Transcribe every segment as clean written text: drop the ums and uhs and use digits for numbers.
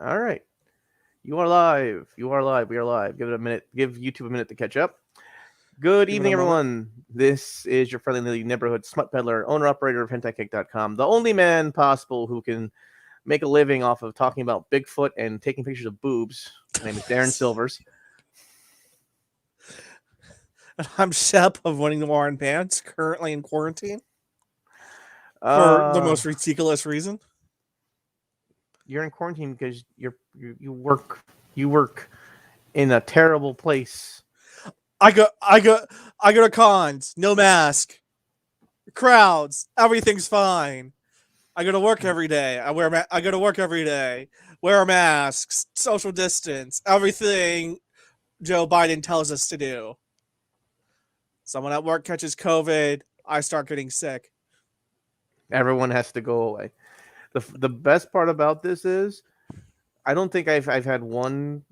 All right. You are live. You are live. We are live. Give it a minute. Give YouTube a minute to catch up. Good Give it a evening, moment. everyone. This is your friendly neighborhood smut peddler, owner operator of HentaiCake.com, the only man possible who can make a living off of talking about Bigfoot and taking pictures of boobs. My name is Darren Silvers. I'm Shep of Winning the War in Pants, currently in quarantine for the Uh, most ridiculous reason. you're in quarantine because you work in a terrible place. I go, I go, I go to cons, no mask, crowds, everything's fine. I go to work every day. I go to work every day. Wear masks, social distance, everything Joe Biden tells us to do. Someone at work catches COVID, I start getting sick. Everyone has to go away. The best part about this is I don't think I've had one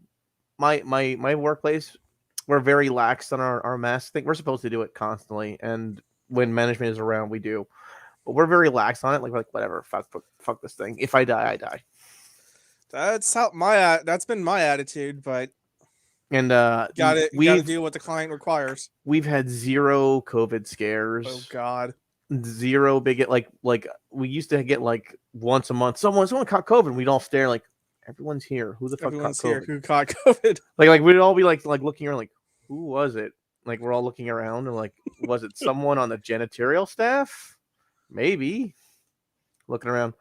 my workplace, we're very lax on our mask thing. We're supposed to do it constantly, and when management is around, we do. But we're very lax on it. Like whatever, fuck this thing. If I die, I die. That's been my attitude, but And gotta do what the client requires. we've had zero COVID Oh scares, God. zero big like we used to get like once a month. Someone caught COVID. And we'd all stare like everyone's here. Who the fuck caught Everyone's here COVID? who caught COVID. Like we'd all be like looking around like who was it? Like we're all looking around and like was it someone on the janitorial staff? Maybe looking around.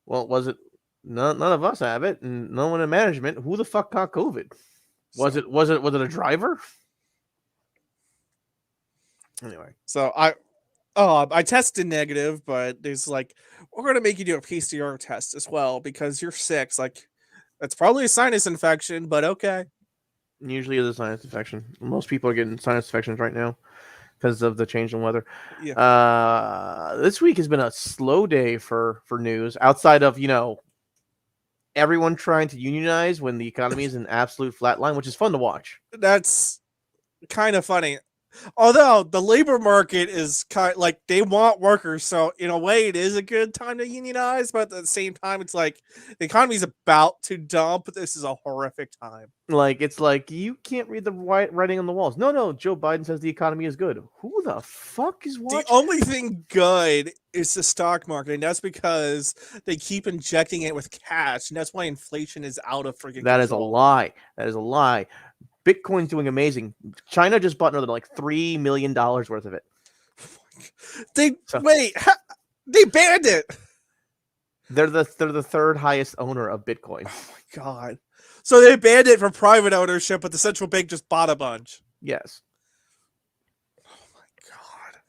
Well, was it? None of us have it, and no one in management. Who the fuck caught COVID? Was So, it a driver? Anyway, so I tested negative, but there's like we're gonna make you do a PCR test as well because you're sick. It's like that's probably a sinus infection, but okay. usually it's a sinus infection. Most people are getting sinus infections right now because of the change in weather. Yeah, This week has been a slow day for news outside of everyone trying to unionize when the economy is in absolute flatline, which is fun to watch. that's kind of funny. Although the labor market is kind like they want workers, so in a way it is a good time to unionize. But at the same time, it's like the economy's about to dump. This is a horrific time. Like it's like you can't read the writing on the walls. No, Joe Biden says the economy is good. Who the fuck is The watching? only thing good is the stock market, and that's because they keep injecting it with cash, and that's why inflation is out of freaking That is a control. lie. That is a lie. Bitcoin's doing amazing. China just bought another like $3 million worth of it. They So wait, they banned it. they're the third highest owner of Bitcoin. Oh my god! So they banned it for private ownership, but the central bank just bought a bunch. Yes. Oh my god!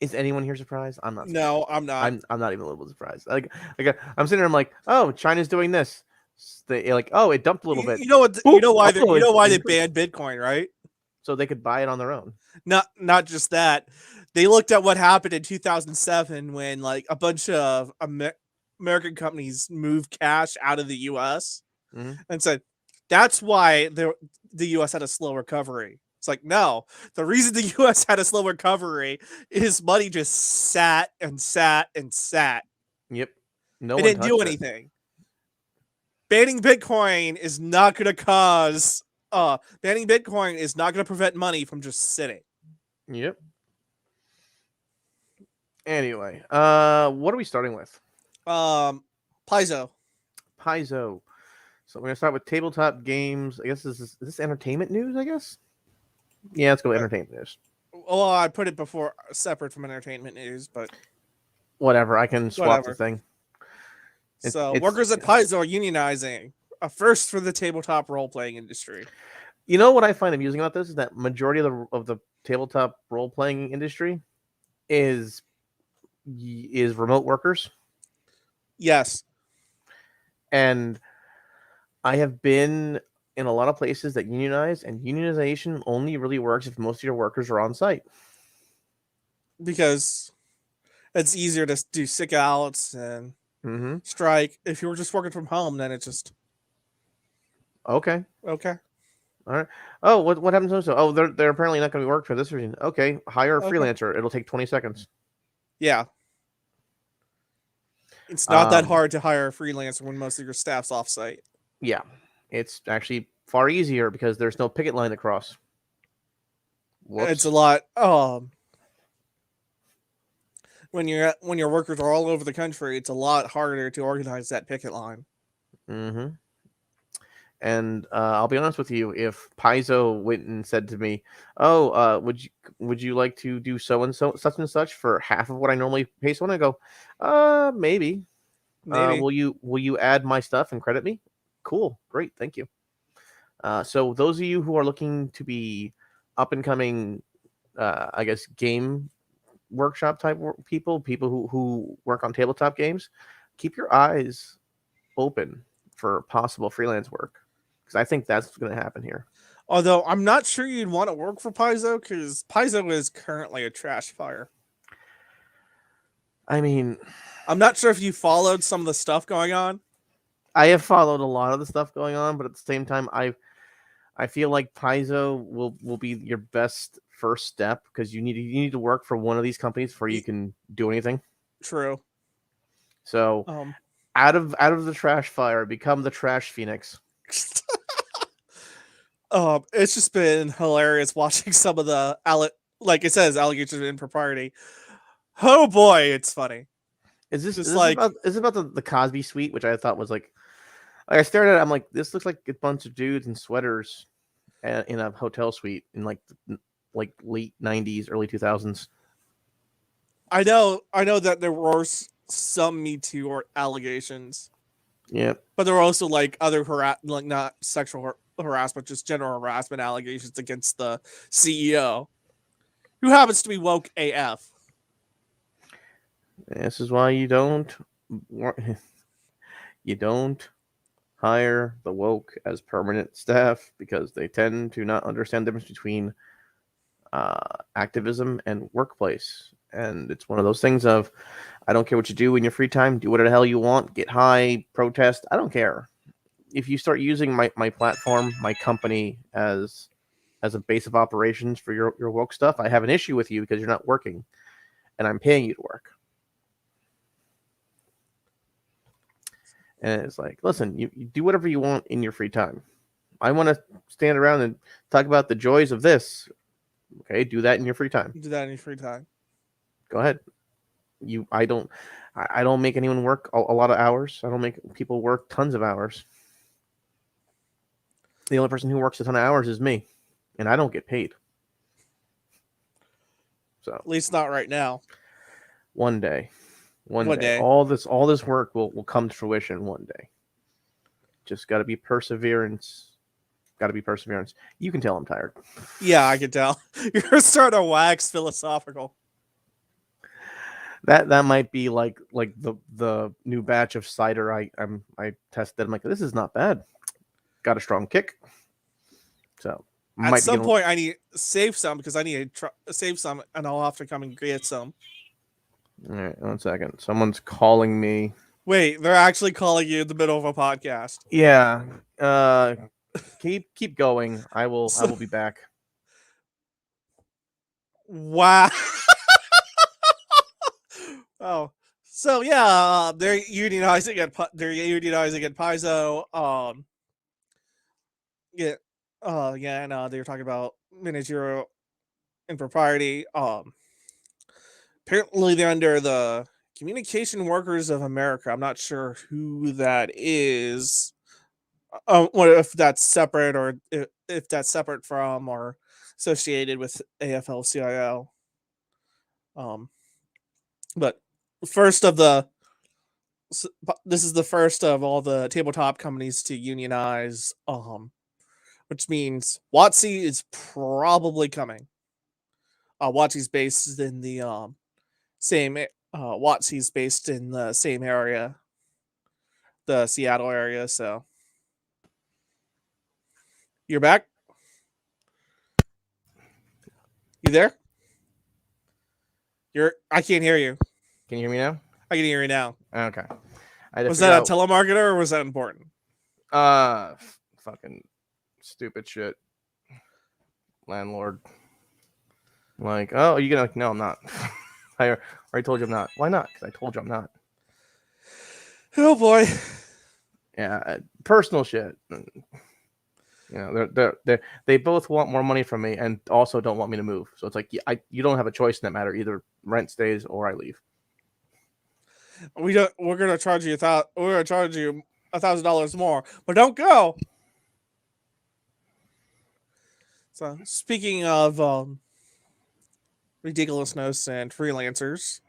Is anyone here surprised? I'm not surprised. No, I'm not. I'm not even a little bit surprised. I'm sitting there. I'm like, oh, China's doing this. They like, oh, it dumped a little bit. You know what? Boop. You Oh, know why it they increased. banned Bitcoin, right? So they could buy it on their own. Not just that. They looked at what happened in 2007 when like a bunch of American companies moved cash out of the U.S. Mm-hmm. and said that's why the U.S. had a slow recovery. It's like no, the reason the U.S. had a slow recovery is money just sat and sat and sat. Yep. No It one didn't do touched it. anything. Banning Bitcoin is not going to cause. Banning Bitcoin is not going to prevent money from just sitting. Yep. Anyway, what are we starting with? Paizo. Paizo. So we're gonna start with tabletop games. I guess is this entertainment news? I guess. Yeah, let's go with entertainment news. Well, I put it before separate from entertainment news, but Whatever. I can swap the whatever. thing. So, It's workers at Paizo are unionizing, a first for the tabletop role playing industry. you know what I find amusing about this is that majority of the tabletop role playing industry is remote workers, Yes, and I have been in a lot of places that unionize, and unionization only really works if most of your workers are on site. because it's easier to do sick outs and Mm-hmm. strike. If you were just working from home, then it's just Okay. okay. All right. Oh, what happens to so? Oh, they're apparently not going to be worked for this reason. Okay, hire a Okay. freelancer. It'll take 20 seconds. Yeah. It's not that Um, hard to hire a freelancer when most of your staff's offsite. yeah, it's actually far easier because there's no picket line to cross. It's a Whoops. lot. When your workers are all over the country, it's a lot harder to organize that picket line. Mm-hmm. And I'll be honest with you, if Paizo went and said to me, "Oh, would you like to do so and so such and such for half of what I normally pay someone?" I go, maybe. Maybe. Will you add my stuff and credit me? Cool, great, thank you. So those of you who are looking to be up and coming, I guess game workshop type people who work on tabletop games, keep your eyes open for possible freelance work because I think that's going to happen here. Although I'm not sure you'd want to work for Paizo because Paizo is currently a trash fire. I mean, I'm not sure if you followed some of the stuff going on. I have followed a lot of the stuff going on, but at the same time, I feel like Paizo will be your best first step because you need to work for one of these companies before you can do anything. True. So Um, out of the trash fire, become the trash phoenix. it's just been hilarious watching some of the like it says allegations of impropriety. Oh boy, it's funny. Is this Just is this like about is this about the Cosby suite, which I thought was like I stared at it, I'm like, this looks like a bunch of dudes in sweaters in a hotel suite in like late 90s, early 2000s. I know that there were some Me Too or allegations, Yeah. but there were also like other like not sexual harassment, just general harassment allegations against the CEO, who happens to be woke AF. This is why you don't hire the woke as permanent staff because they tend to not understand the difference between activism and workplace. And it's one of those things of, I don't care what you do in your free time, do whatever the hell you want, get high, protest. I don't care. If you start using my platform, my company as a base of operations for your woke stuff, I have an issue with you because you're not working and I'm paying you to work. And it's like, listen, you do whatever you want in your free time. I want to stand around and talk about the joys of this. Okay, do that in your free time. Do that in your free time. Go ahead. I don't make anyone work a lot of hours. I don't make people work tons of hours. The only person who works a ton of hours is me, and I don't get paid. So At least not right now. one day, One day. all this work will come to fruition one day. Just got to be perseverance. Got to be perseverance. You can tell I'm tired. Yeah, I can tell. You're starting to wax philosophical. That might be like the new batch of cider I tested. I'm like, this is not bad. Got a strong kick. So At might be some getting, point, I need to save some because I need to save some, and I'll have to come and get some. all right, 1 second. Someone's calling me. Wait, they're actually calling you in the middle of a podcast. Yeah. Keep going. I will be back. Wow. Oh, so yeah, they're unionizing at Paizo. Yeah, yeah, and they were talking about managerial impropriety. Apparently they're under the Communication Workers of America. I'm not sure who that is. What if that's separate or if that's separate from or associated with AFL-CIO. But first of the this is the first of all the tabletop companies to unionize, which means WotC is probably coming. WotC's based in the same WotC's based in the same area, the Seattle area. So you're back. You there? I can't hear you. Can you hear me now? I can hear you now. Okay. I had to Was figure that a out. telemarketer or was that important? Fucking stupid shit. Landlord. Like, oh, you gonna? No, I'm not. I already told you I'm not. Why not? Because I told you I'm not. Oh boy. Yeah, personal shit. You know, they both want more money from me and also don't want me to move. So it's like you don't have a choice in that matter. Either rent stays or I leave. We're gonna charge you $1,000 more, but don't go. So speaking of ridiculousness and freelancers,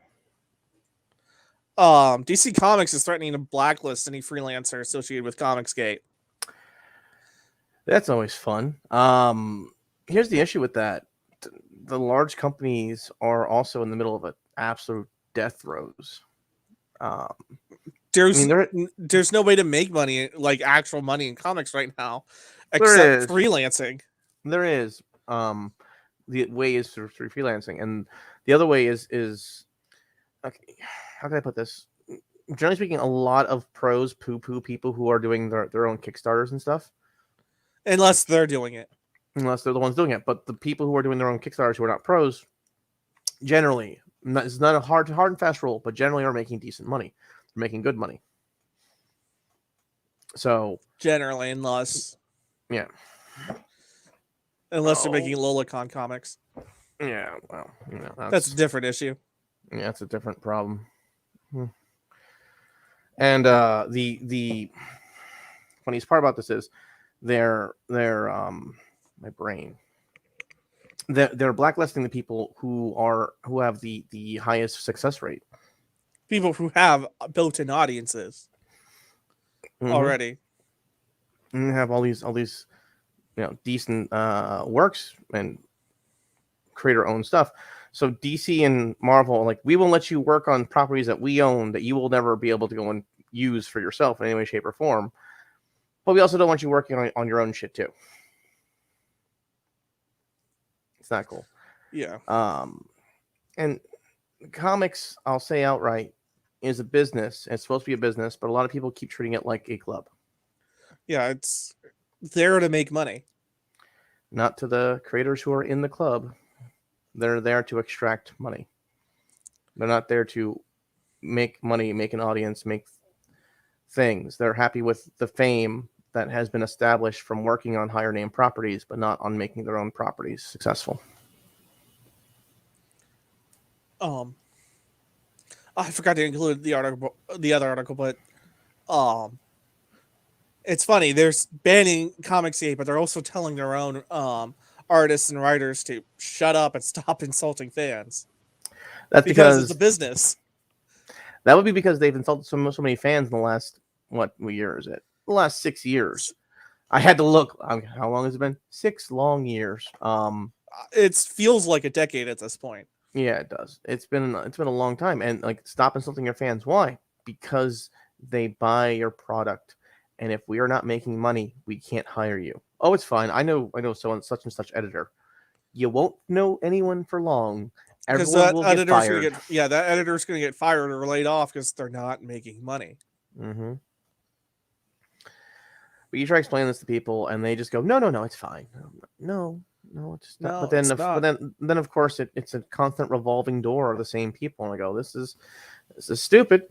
DC Comics is threatening to blacklist any freelancer associated with Comicsgate. That's always fun. Here's the issue with that: the large companies are also in the middle of an absolute death throes. I There's mean, there's no way to make money, like actual money in comics right now, there except is freelancing. there is the way is through freelancing, and the other way is okay, how can I put this? Generally speaking, a lot of pros poo people who are doing their own Kickstarters and stuff, Unless they're doing it. unless they're the ones doing it. But the people who are doing their own Kickstarters who are not pros, generally, it's not a hard and fast rule, but generally are making decent money. They're making good money. So Generally, unless yeah, they're making Lolacon comics. yeah. Well, That's a different issue. Yeah, that's a different problem. And the funniest part about this is they're my brain. They're blacklisting the people who have the highest success rate. People who have built-in audiences already. And have all these decent works and creator owned stuff. So DC and Marvel, like, we will let you work on properties that we own that you will never be able to go and use for yourself in any way, shape, or form. But we also don't want you working on your own shit too. It's not cool. Yeah. And comics, I'll say outright, is a business. It's supposed to be a business, but a lot of people keep treating it like a club. Yeah, it's there to make money. Not to the creators who are in the club. They're there to extract money. They're not there to make money, make an audience, make things. They're happy with the fame that has been established from working on higher name properties, but not on making their own properties successful. I forgot to include the other article, but it's funny. They're banning Comicsgate, but they're also telling their own artists and writers to shut up and stop insulting fans. That's because it's a business. That would be because they've insulted so many fans in the last what year is it? The last 6 years. I had to look. How long has it been? 6 long years. It feels like a decade at this point. Yeah, it does. It's been a long time. And like, stop insulting your fans. Why? Because they buy your product, and if we are not making money, we can't hire you. Oh, it's fine. I know so such and such editor. You won't know anyone for long. Everyone will get fired. That editor's going to get fired or laid off because they're not making money. Mm-hmm. But you try explaining this to people, and they just go, "No, it's fine. No, it's not." No, but then of course it's a constant revolving door of the same people, and I go, "This is stupid.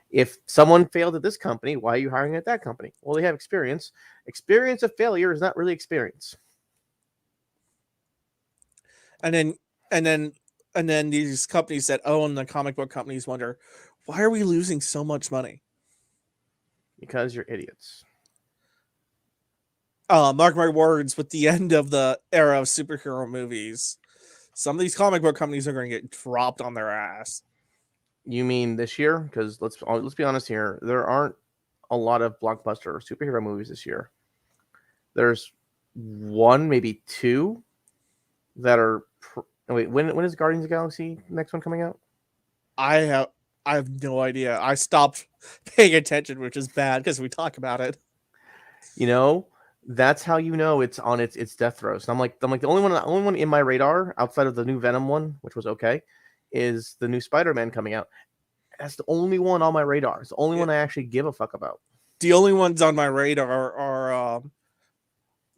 If someone failed at this company, why are you hiring at that company? Well, they have experience. Experience of failure is not really experience." And then these companies that own the comic book companies wonder, why are we losing so much money? Because you're idiots. Mark my words, with the end of the era of superhero movies, some of these comic book companies are going to get dropped on their ass. You mean this year? Because let's be honest here, there aren't a lot of blockbuster superhero movies this year. There's one, maybe two, that are. Wait, when is Guardians of the Galaxy next one coming out? I have no idea. I stopped paying attention, which is bad because we talk about it. That's how it's on its death throes. And I'm like the only one in my radar outside of the new Venom one, which was okay, is the new Spider-Man coming out. That's the only one on my radar. It's the only one I actually give a fuck about. The only ones on my radar are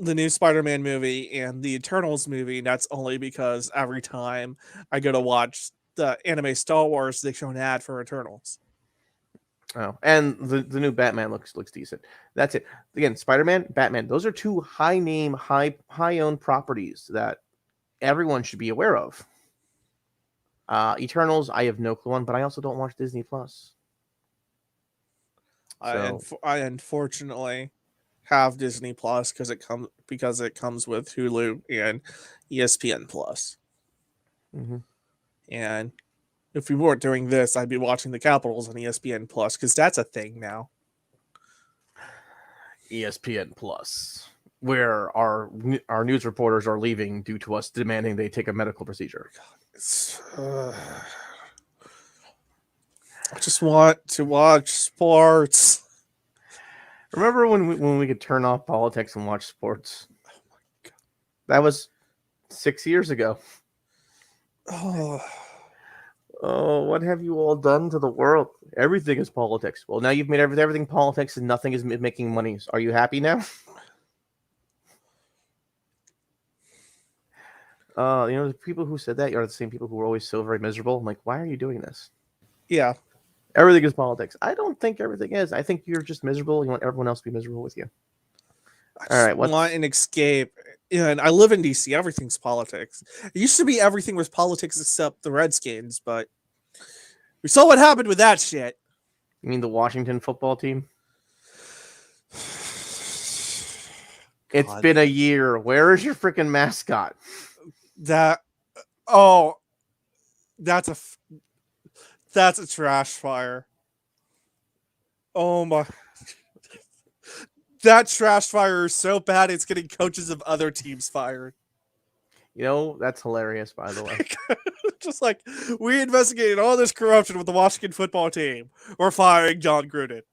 the new Spider-Man movie and the Eternals movie. That's only because every time I go to watch the anime Star Wars, they show an ad for Eternals. Oh, and the new Batman looks decent. That's it. Again, Spider-Man, Batman. Those are two high name, high owned properties that everyone should be aware of. Eternals, I have no clue on, but I also don't watch Disney Plus. So I unfortunately have Disney Plus because it comes with Hulu and ESPN Plus. mhm. And if we weren't doing this, I'd be watching the Capitals on ESPN Plus because that's a thing now. ESPN Plus, where our news reporters are leaving due to us demanding they take a medical procedure. I just want to watch sports. Remember when we could turn off politics and watch sports? That was 6 years ago. Oh, Oh, what have you all done to the world? Everything is politics. Well, now you've made everything politics and nothing is making money. Are you happy now? The people who said that are the same people who were always so very miserable. I'm like, why are you doing this? yeah. Everything is politics. I don't think everything is. I think you're just miserable. You want everyone else to be miserable with you. I All right, just want an escape. Yeah, and I live in DC. Everything's politics. It used to be everything was politics except the Redskins, but we saw what happened with that shit. You mean the Washington football team? It's been a year. Where is your freaking mascot? That's a trash fire. Oh my. That trash fire is so bad it's getting coaches of other teams fired. That's hilarious, by the way. Just like, we investigated all this corruption with the Washington football team. We're firing John Gruden.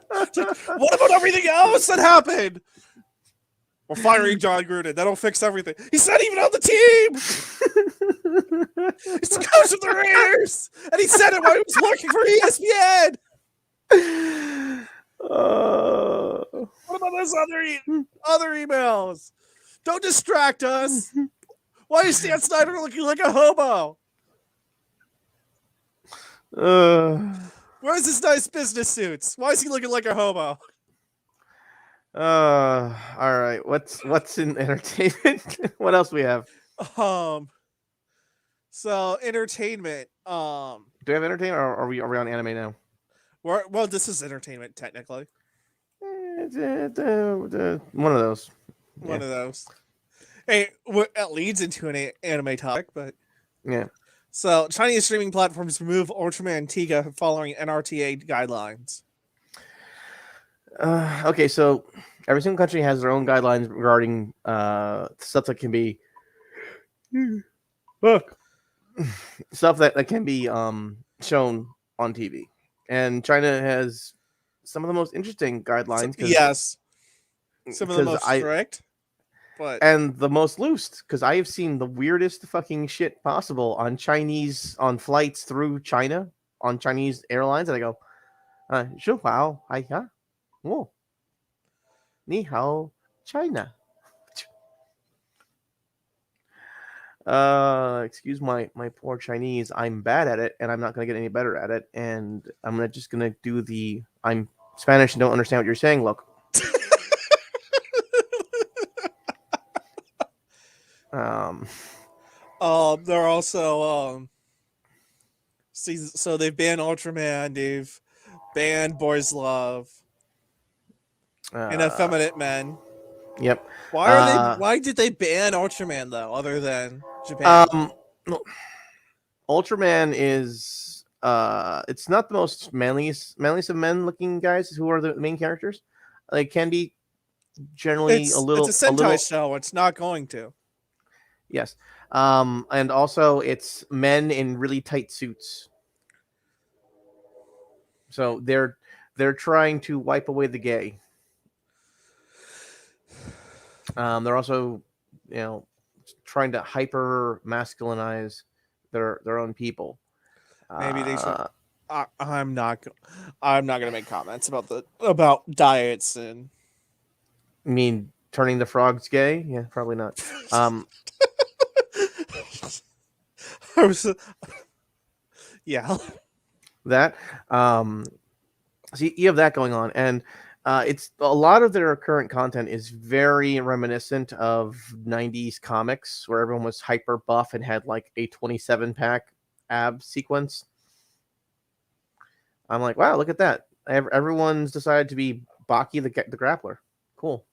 Like, what about everything else that happened? We're firing John Gruden. That'll fix everything. He's not even on the team. He's the coach of the Raiders, and he said it while he was working for ESPN. What about those other emails? Don't distract us. Why is Stan Snyder looking like a hobo? Where's his nice business suits? Why is he looking like a hobo? All right. What's in entertainment? What else we have? So entertainment. Do we have entertainment, or are we on anime now? Well, this is entertainment technically. One of those. One of those. Hey, it leads into an anime topic, but yeah. So Chinese streaming platforms remove Ultraman Tiga following NRTA guidelines. Okay, so every single country has their own guidelines regarding stuff that can be stuff that can be shown on TV, and China has some of the most interesting guidelines. Yes, some of the most strict, and the most loose. Because I have seen the weirdest fucking shit possible on flights through China on Chinese airlines, and I go, "Shu hao, hai ya, wo, ni hao, China." Excuse my poor Chinese. I'm bad at it, and I'm not gonna get any better at it. And I'm just gonna do the I'm Spanish and don't understand what you're saying. Look. They're also so they've banned Ultraman. They've banned Boys Love and Effeminate Men. Yep. Why did they ban Ultraman though, other than Japan? Ultraman is it's not the most manliest of men looking guys who are the main characters. They can be generally it's a Sentai show. It's not going to. Yes. And also it's men in really tight suits. So they're trying to wipe away the gay. They're also, trying to hyper masculinize their own people. Maybe they should. I'm not gonna make comments about diets and. You mean turning the frogs gay? Yeah, probably not. Yeah. That so you have that going on, and it's a lot of their current content is very reminiscent of 90s comics where everyone was hyper buff and had like a 27 pack ab sequence. I'm like, wow, look at that. Everyone's decided to be Baki the grappler. Cool.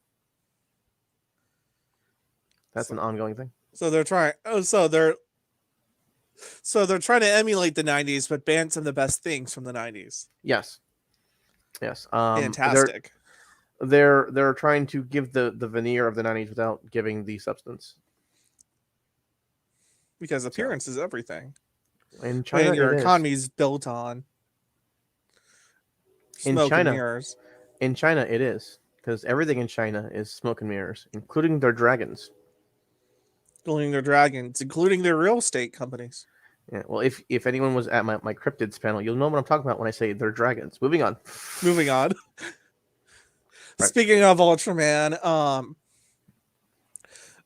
That's an ongoing thing. So they're trying. Oh, so they're trying to emulate the '90s, but ban some of the best things from the '90s. Yes. Yes. Fantastic. They're trying to give the veneer of the 90s without giving the substance. Because appearance is everything. In China, When your it economy is built on smoke and mirrors. In China, it is. Because everything in China is smoke and mirrors, including their dragons. Including their dragons, including their real estate companies. Yeah, well, if anyone was at my cryptids panel, you'll know what I'm talking about when I say they're dragons. Moving on. Right. Speaking of Ultraman,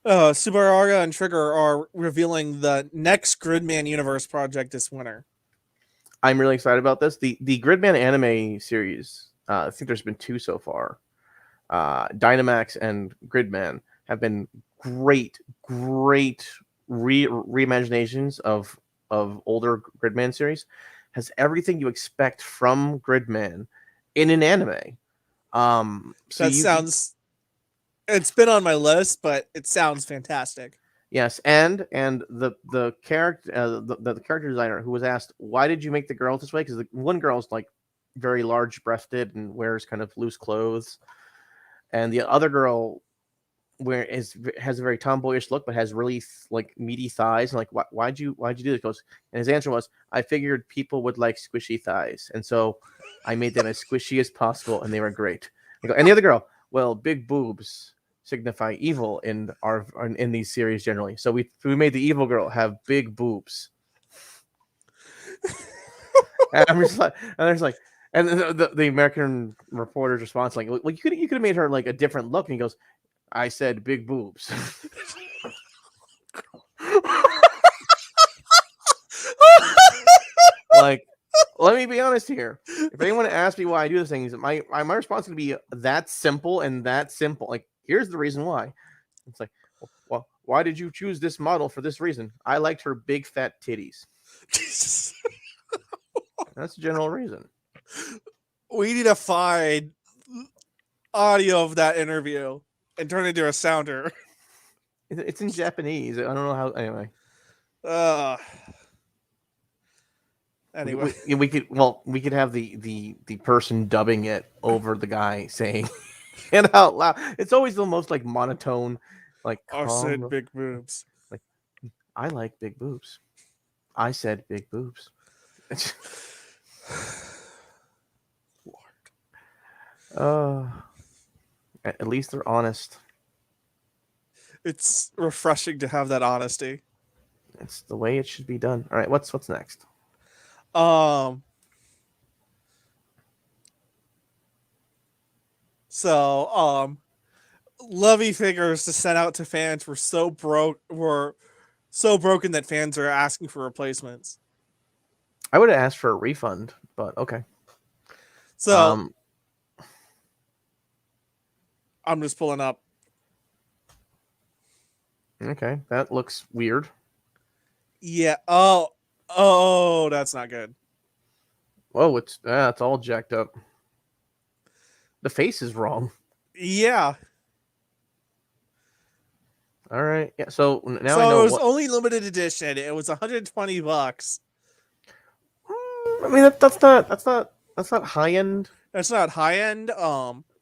Subarara and Trigger are revealing the next Gridman universe project this winter. I'm really excited about this. The Gridman anime series, I think there's been 2 so far. Dynamax and Gridman have been great reimaginations of older Gridman series. Has everything you expect from Gridman in an anime. It's been on my list, but it sounds fantastic. Yes, and the character the character designer who was asked, why did you make the girls this way? Because the one girl's like very large breasted and wears kind of loose clothes, and the other girl has a very tomboyish look but has really like meaty thighs. And like, why'd you do this? Goes, and his answer was, I figured people would like squishy thighs, and so I made them as squishy as possible, and they were great. And the other girl, well, big boobs signify evil in these series generally, so we made the evil girl have big boobs. And I'm just like, and there's like, and the American reporter's response like, well, you could have made her like a different look, and he goes, I said big boobs. Like, let me be honest here. If anyone asks me why I do these things, my response is going to be that simple and that simple. Like, here's the reason why. It's like, well, why did you choose this model for this reason? I liked her big fat titties. That's the general reason. We need to find audio of that interview and turn it into a sounder. It's in Japanese. I don't know how. Anyway. Anyway, we could have the person dubbing it over the guy saying it out loud. It's always the most like monotone, like I said big boobs. Like, I like big boobs. I said big boobs. Lord. At least they're honest. It's refreshing to have that honesty. It's the way it should be done. All right, what's next? So Lovey figures to send out to fans were so broken that fans are asking for replacements. I would have asked for a refund, but okay. So I'm just pulling up. Okay, that looks weird. Yeah. Oh, that's not good. Whoa, it's all jacked up. The face is wrong. Yeah. All right. Yeah. So now so I know it was only limited edition. It was $120. I mean that's not high end. That's not high end.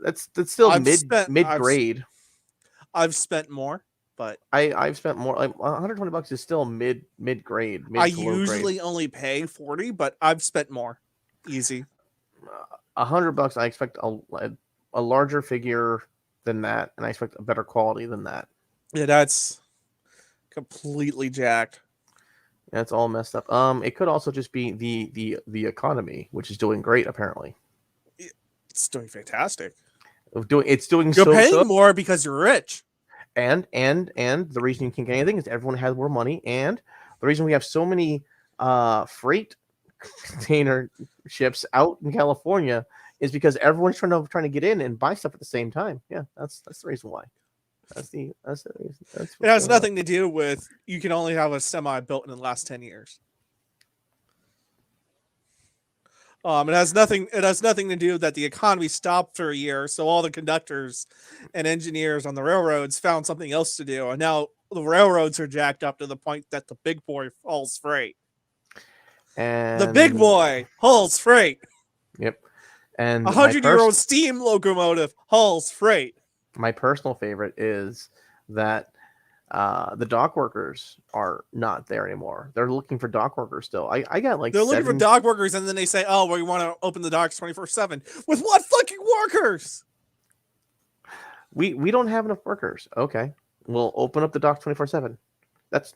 That's still mid grade. I've spent more, but I've spent more. Like $120 is still mid grade. I usually only pay $40, but I've spent more. Easy. $100. I expect a larger figure than that, and I expect a better quality than that. Yeah, that's completely jacked. That's all messed up. It could also just be the economy, which is doing great apparently. It's doing fantastic. You're paying more because you're rich. And the reason you can't get anything is everyone has more money, and the reason we have so many freight container ships out in California is because everyone's trying to get in and buy stuff at the same time. Yeah, that's the reason why. That's the reason. That's It has nothing to do with you can only have a semi built in the last 10 years. It has nothing. It has nothing to do that the economy stopped for a year, so all the conductors and engineers on the railroads found something else to do, and now the railroads are jacked up to the point that the big boy hauls freight. And The big boy hauls freight. Yep. And 100-year-old steam locomotive hauls freight. My personal favorite is that the dock workers are not there anymore. They're looking for dock workers still. I got like they're looking for dock workers, and then they say, "Oh, we want to open the docks 24/7." With what fucking workers? We don't have enough workers. Okay, we'll open up the docks 24/7. That's.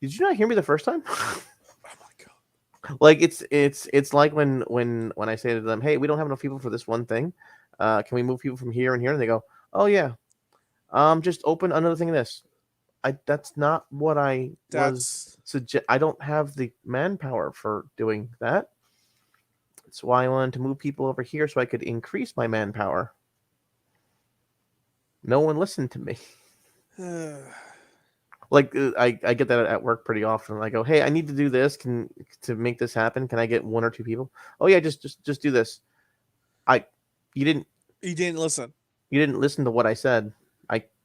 Did you not hear me the first time? Oh my god! Like it's like when I say to them, "Hey, we don't have enough people for this one thing. Can we move people from here and here?" And they go, "Oh yeah, just open another thing in this." That's not what I was suggest. I don't have the manpower for doing that. That's why I wanted to move people over here so I could increase my manpower. No one listened to me. Like I get that at work pretty often. I go, "Hey, I need to do this. To make this happen, can I get one or two people?" "Oh yeah, just do this." You didn't listen. You didn't listen to what I said.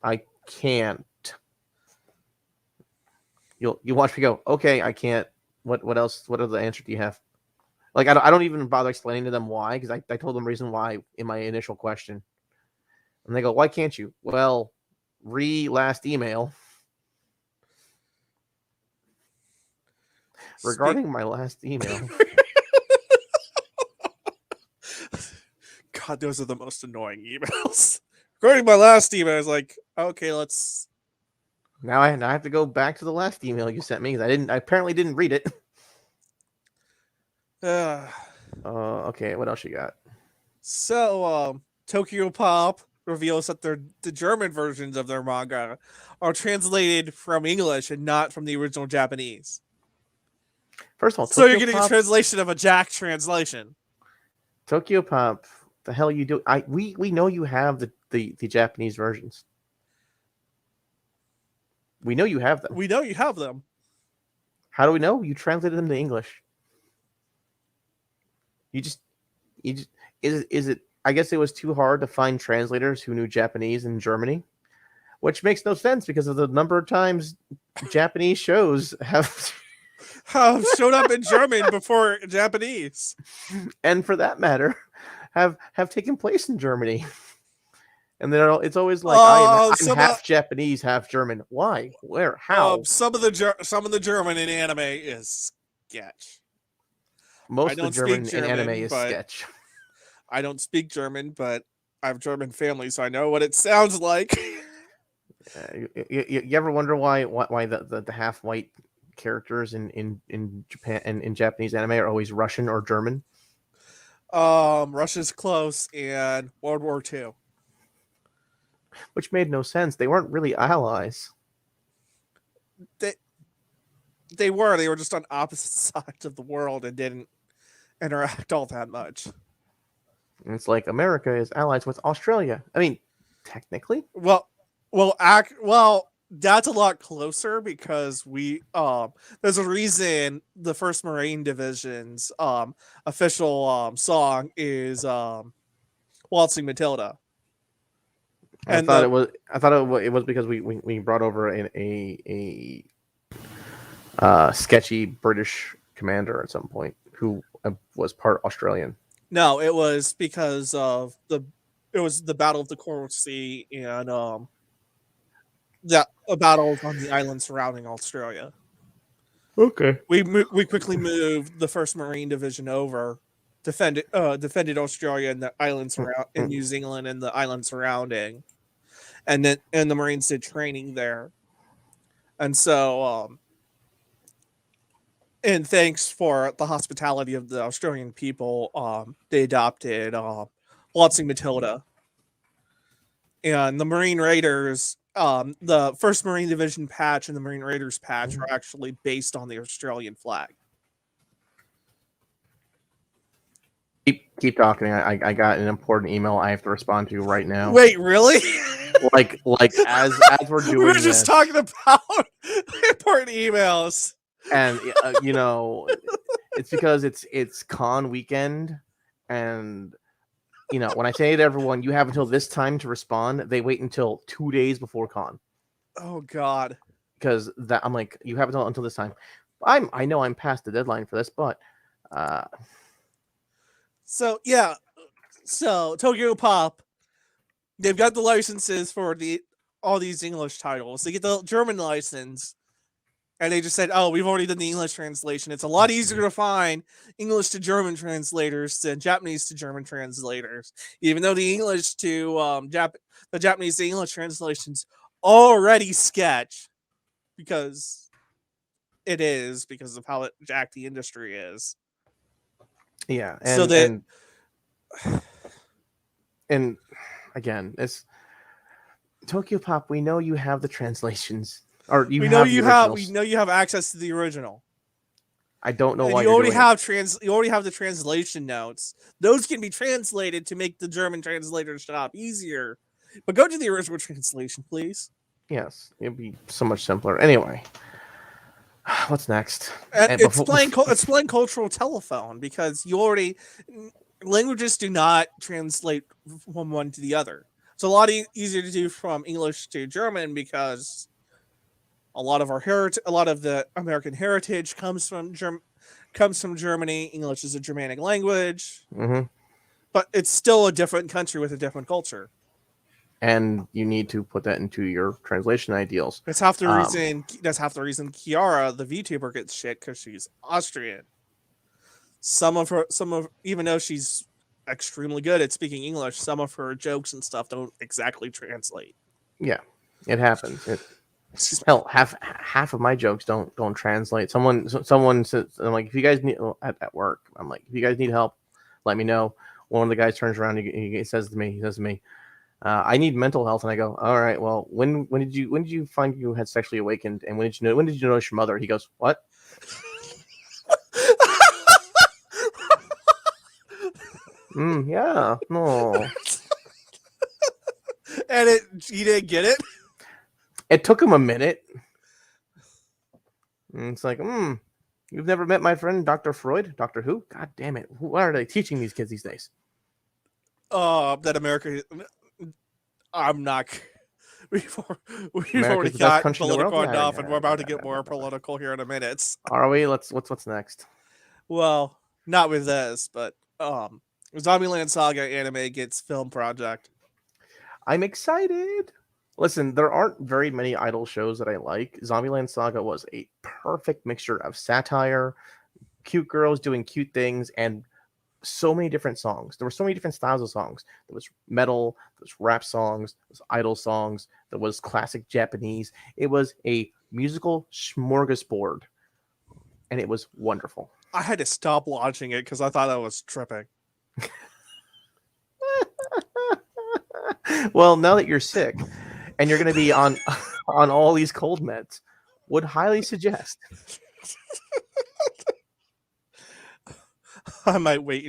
I can't. You watch me go, "Okay, I can't." What else? What other answer do you have? Like I don't even bother explaining to them why, because I told them the reason why in my initial question. And they go, "Why can't you?" Well, last email. Regarding my last email. God, those are the most annoying emails. Regarding my last email, I was like, okay, let's. Now I have to go back to the last email you sent me because I apparently didn't read it. Okay, what else you got? So, Tokyopop reveals that the German versions of their manga are translated from English and not from the original Japanese. First of all, so you're getting a translation of a Jack translation. Tokyopop, the hell you do? We know you have the Japanese versions. We know you have them. We know you have them. How do we know? You translated them to English. You just is it? I guess it was too hard to find translators who knew Japanese in Germany, which makes no sense because of the number of times Japanese shows have showed up in German before Japanese, and for that matter, have taken place in Germany. And it's always like I'm half Japanese, half German. Why? Where? How? Some of the German in anime is sketch. Most of the German in anime is sketch. I don't speak German, but I have German family, so I know what it sounds like. You ever wonder why the half white characters in Japan and in Japanese anime are always Russian or German? Russia's close, and World War II. Which made no sense. They weren't really allies. They were. They were just on opposite sides of the world and didn't interact all that much. And it's like America is allies with Australia. I mean, technically. Well, that's a lot closer because there's a reason the 1st Marine Division's official song is Waltzing Matilda. I thought it was because we brought over a sketchy British commander at some point who was part Australian. No, it was because of the Battle of the Coral Sea and a battle on the island surrounding Australia. Okay. We quickly moved the 1st Marine Division over, defended Australia and the islands around in New Zealand and the island surrounding, and the Marines did training there, and so and thanks for the hospitality of the Australian people, they adopted Waltzing Matilda, and the Marine Raiders. The 1st Marine Division patch and the Marine Raiders patch are actually based on the Australian flag. Keep talking. I got an important email I have to respond to right now. Wait, really? Like as we're doing We were this, just talking about important emails. and it's because it's con weekend, and when I say to everyone, you have until this time to respond, they wait until 2 days before con. Oh God. Because that I'm like, you have until this time. I know I'm past the deadline for this, but So yeah. So Tokyopop, they've got the licenses for all these English titles. They get the German license, and they just said, "Oh, we've already done the English translation. It's a lot easier to find English to German translators than Japanese to German translators, even though the English to the Japanese to English translations already sketch because because of how jacked the industry is. yeah, So and that and again, it's Tokyopop. We know you have the translations, or you have the originals. we know you have access to the original. I don't know And why you you're already doing have you already have the translation notes. Those can be translated to make the German translator's job easier. But go to the original translation, please. it. Yes, it'd be so much simpler. Anyway, what's next? And it's Before, playing cultural telephone because languages do not translate from one to the other. It's a lot easier to do from English to German because a lot of the American heritage comes from Germany. English is a Germanic language, Mhm. but it's still a different country with a different culture. And you need to put that into your translation ideals. That's half the reason. That's half the reason Kiara, the VTuber, gets shit because she's Austrian. Even though she's extremely good at speaking English, some of her jokes and stuff don't exactly translate. Yeah, it happens. Hell, half of my jokes don't translate. Someone says, I'm like, if you guys need at work, I'm like, if you guys need help, let me know. One of the guys turns around, he says to me, I need mental health, and I go, all right, well, when did you find you had sexually awakened, and when did you notice your mother? He goes, what? Yeah, no. And he didn't get it. It took him a minute. And it's like, you've never met my friend Dr. Freud? Doctor who? God damn it! What are they teaching these kids these days? That America. I'm not. We've already the best got country in the world? political Yeah, enough, yeah, and we're about to yeah, get yeah, more yeah. political here in a minute. Are we? What's next? Well, not with this, but Zombieland Saga anime gets film project. I'm excited. Listen, there aren't very many idol shows that I like. Zombieland Saga was a perfect mixture of satire, cute girls doing cute things, and so many different songs. There were so many different styles of songs. There was metal, there was rap songs, there was idol songs, there was classic Japanese. It was a musical smorgasbord, and it was wonderful. I had to stop watching it because I thought I was tripping. Well, now that you're sick and you're going to be on on all these cold meds, would highly suggest. I might wait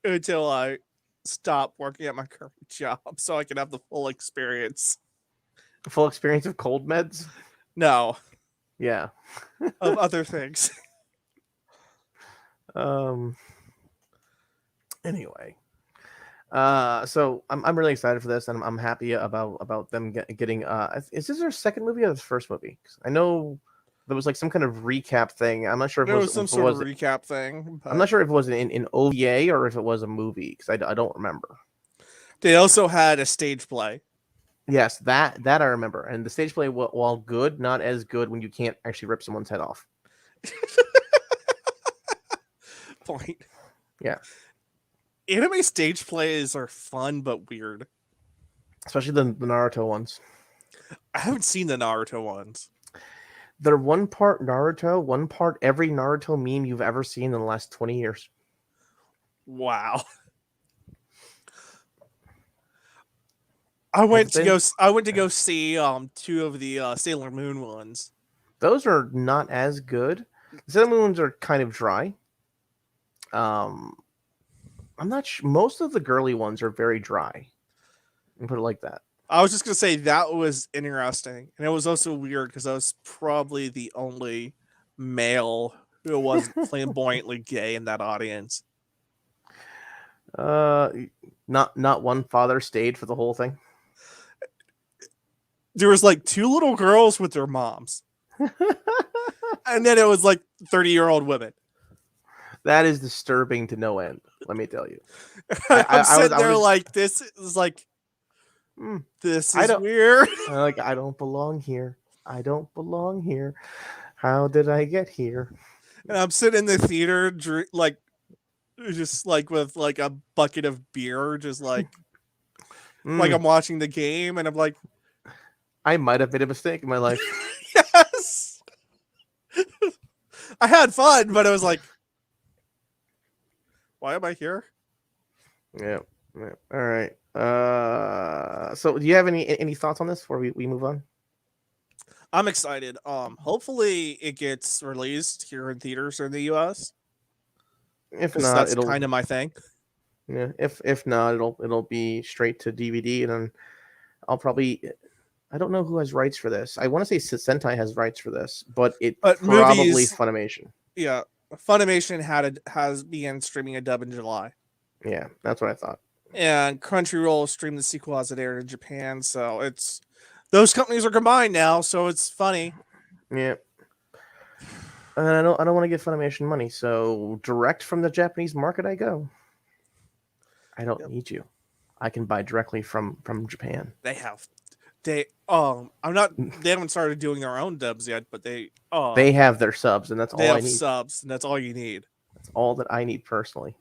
until I stop working at my current job so I can have the full experience. Full experience of cold meds? No, Yeah. of other things. Anyway. So I'm really excited for this, and I'm happy about them getting. Is this their second movie or the first movie? 'Cause I know there was like some kind of recap thing. I'm not sure if There it was some sort of recap thing. I'm not sure if it was in OVA or if it was a movie because I don't remember. They also had a stage play. Yes, that I remember, and the stage play, while good, not as good when you can't actually rip someone's head off. Point. Yeah. Anime stage plays are fun but weird. Especially the Naruto ones. I haven't seen the Naruto ones. They're one part Naruto, one part every Naruto meme you've ever seen in the last 20 years. Wow. I went to go see two of the Sailor Moon ones. Those are not as good. The Sailor Moon ones are kind of dry. I'm not sure. Most of the girly ones are very dry. And put it like that. I was just gonna say that was interesting, and it was also weird because I was probably the only male who wasn't flamboyantly gay in that audience. Uh, not one father stayed for the whole thing. There was like 2 little girls with their moms, and then it was like 30-year-old women. That is disturbing to no end. Let me tell you. I'm sitting I there was, like, this is like, this I is don't weird. like. I don't belong here. I don't belong here. How did I get here? And I'm sitting in the theater, like, just like with like a bucket of beer, just like I'm watching the game, and I'm like, I might have made a mistake in my life. yes. I had fun, but I was like, why am I here? Yeah. All right. So do you have any thoughts on this before we move on? I'm excited. Hopefully it gets released here in theaters in the US. If Because not, that's it'll kind of my thing. yeah. If not, it'll be straight to DVD, and then I'll probably. I don't know who has rights for this. I want to say Sentai has rights for this, but But probably movies, Funimation. yeah, Funimation has began streaming a dub in July, Yeah, that's what I thought. and Crunchyroll streamed the sequel as it aired in Japan. So it's those companies are combined now. So it's funny. Yeah. And I don't want to give Funimation money, so direct from the Japanese market I go. I don't need you. I can buy directly from Japan. I'm not they haven't started doing their own dubs yet, but they have their subs, and that's they all I have need. subs, and that's all you need. That's all that I need personally.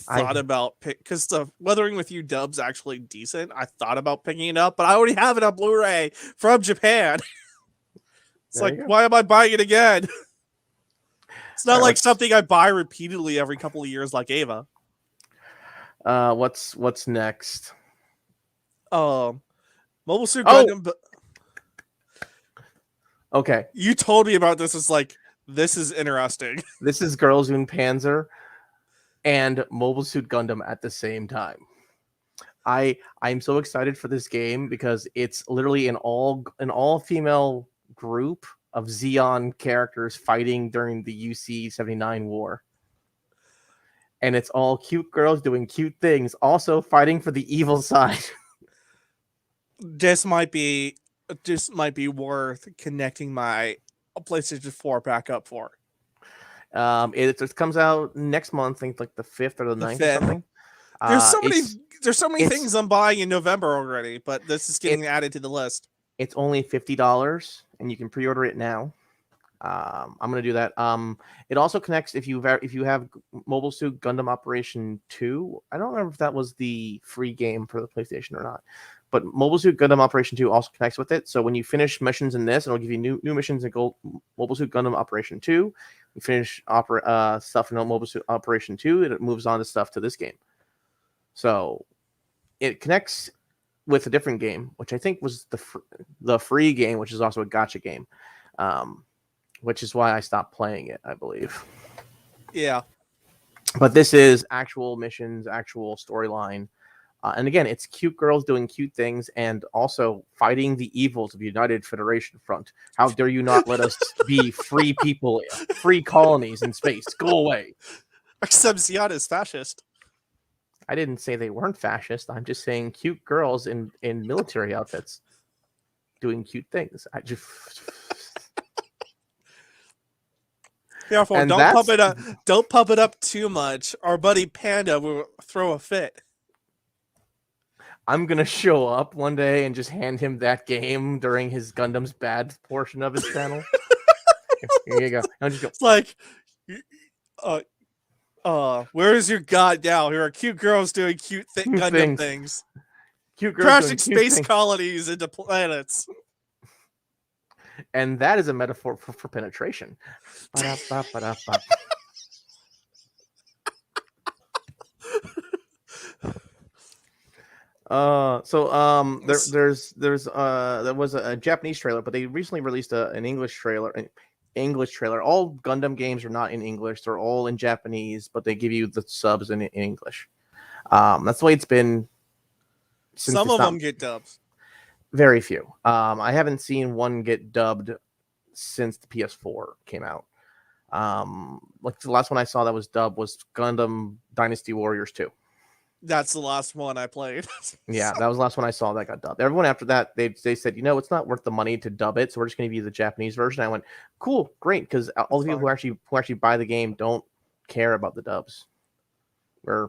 I thought about because the Weathering with You dub's actually decent. I thought about picking it up, but I already have it on Blu-ray from Japan. It's There like, you go. why am I buying it again? It's not All right, like something I buy repeatedly every couple of years, like Ava. What's next? Mobile Suit Oh! Gundam. Okay, You told me about this. It's like, this is interesting. this is GirlZoom Panzer and Mobile Suit Gundam at the same time. I'm so excited for this game because it's literally an all female group of Xeon characters fighting during the UC-79 war. And it's all cute girls doing cute things, also fighting for the evil side. This might be worth connecting my PlayStation 4 back up for. It comes out next month, I think like the 5th or the 9th or something. There's so many things I'm buying in November already, but this is getting added to the list. It's only $50, and you can pre-order it now. I'm gonna do that. It also connects if you have Mobile Suit Gundam Operation 2. I don't remember if that was the free game for the PlayStation or not, but Mobile Suit Gundam Operation 2 also connects with it. So when you finish missions in this, it'll give you new missions in Mobile Suit Gundam Operation 2. You finish stuff in Mobile Suit Operation 2, it moves on to stuff to this game. So it connects with a different game, which I think was the free game, which is also a gacha game. Which is why I stopped playing it, I believe. Yeah. But this is actual missions, actual storyline. And again, it's cute girls doing cute things and also fighting the evils of the United Federation Front. How dare you not let us be free people, free colonies in space? Go away. Except Zion is fascist. I didn't say they weren't fascist. I'm just saying cute girls in military outfits doing cute things. I just... Careful, don't pump it up too much. Our buddy Panda will throw a fit. I'm gonna show up one day and just hand him that game during his Gundam's Bad portion of his channel. Here you go. It's like, where's your god now? Here are cute girls doing cute Gundam things. Cute girls crashing space colonies into planets. And that is a metaphor for penetration. There was a Japanese trailer, but they recently released an English trailer. English trailer. All Gundam games are not in English; they're all in Japanese, but they give you the subs in English. That's the way it's been since Some they of stopped. them get dubs. Very few. I haven't seen one get dubbed since the PS4 came out. Like the last one I saw that was dubbed was Gundam Dynasty Warriors 2. That's the last one I played. Yeah, that was the last one I saw that got dubbed. Everyone after that, they said, it's not worth the money to dub it, so we're just going to use the Japanese version. I went, cool, great, because all the people who actually buy the game don't care about the dubs. We're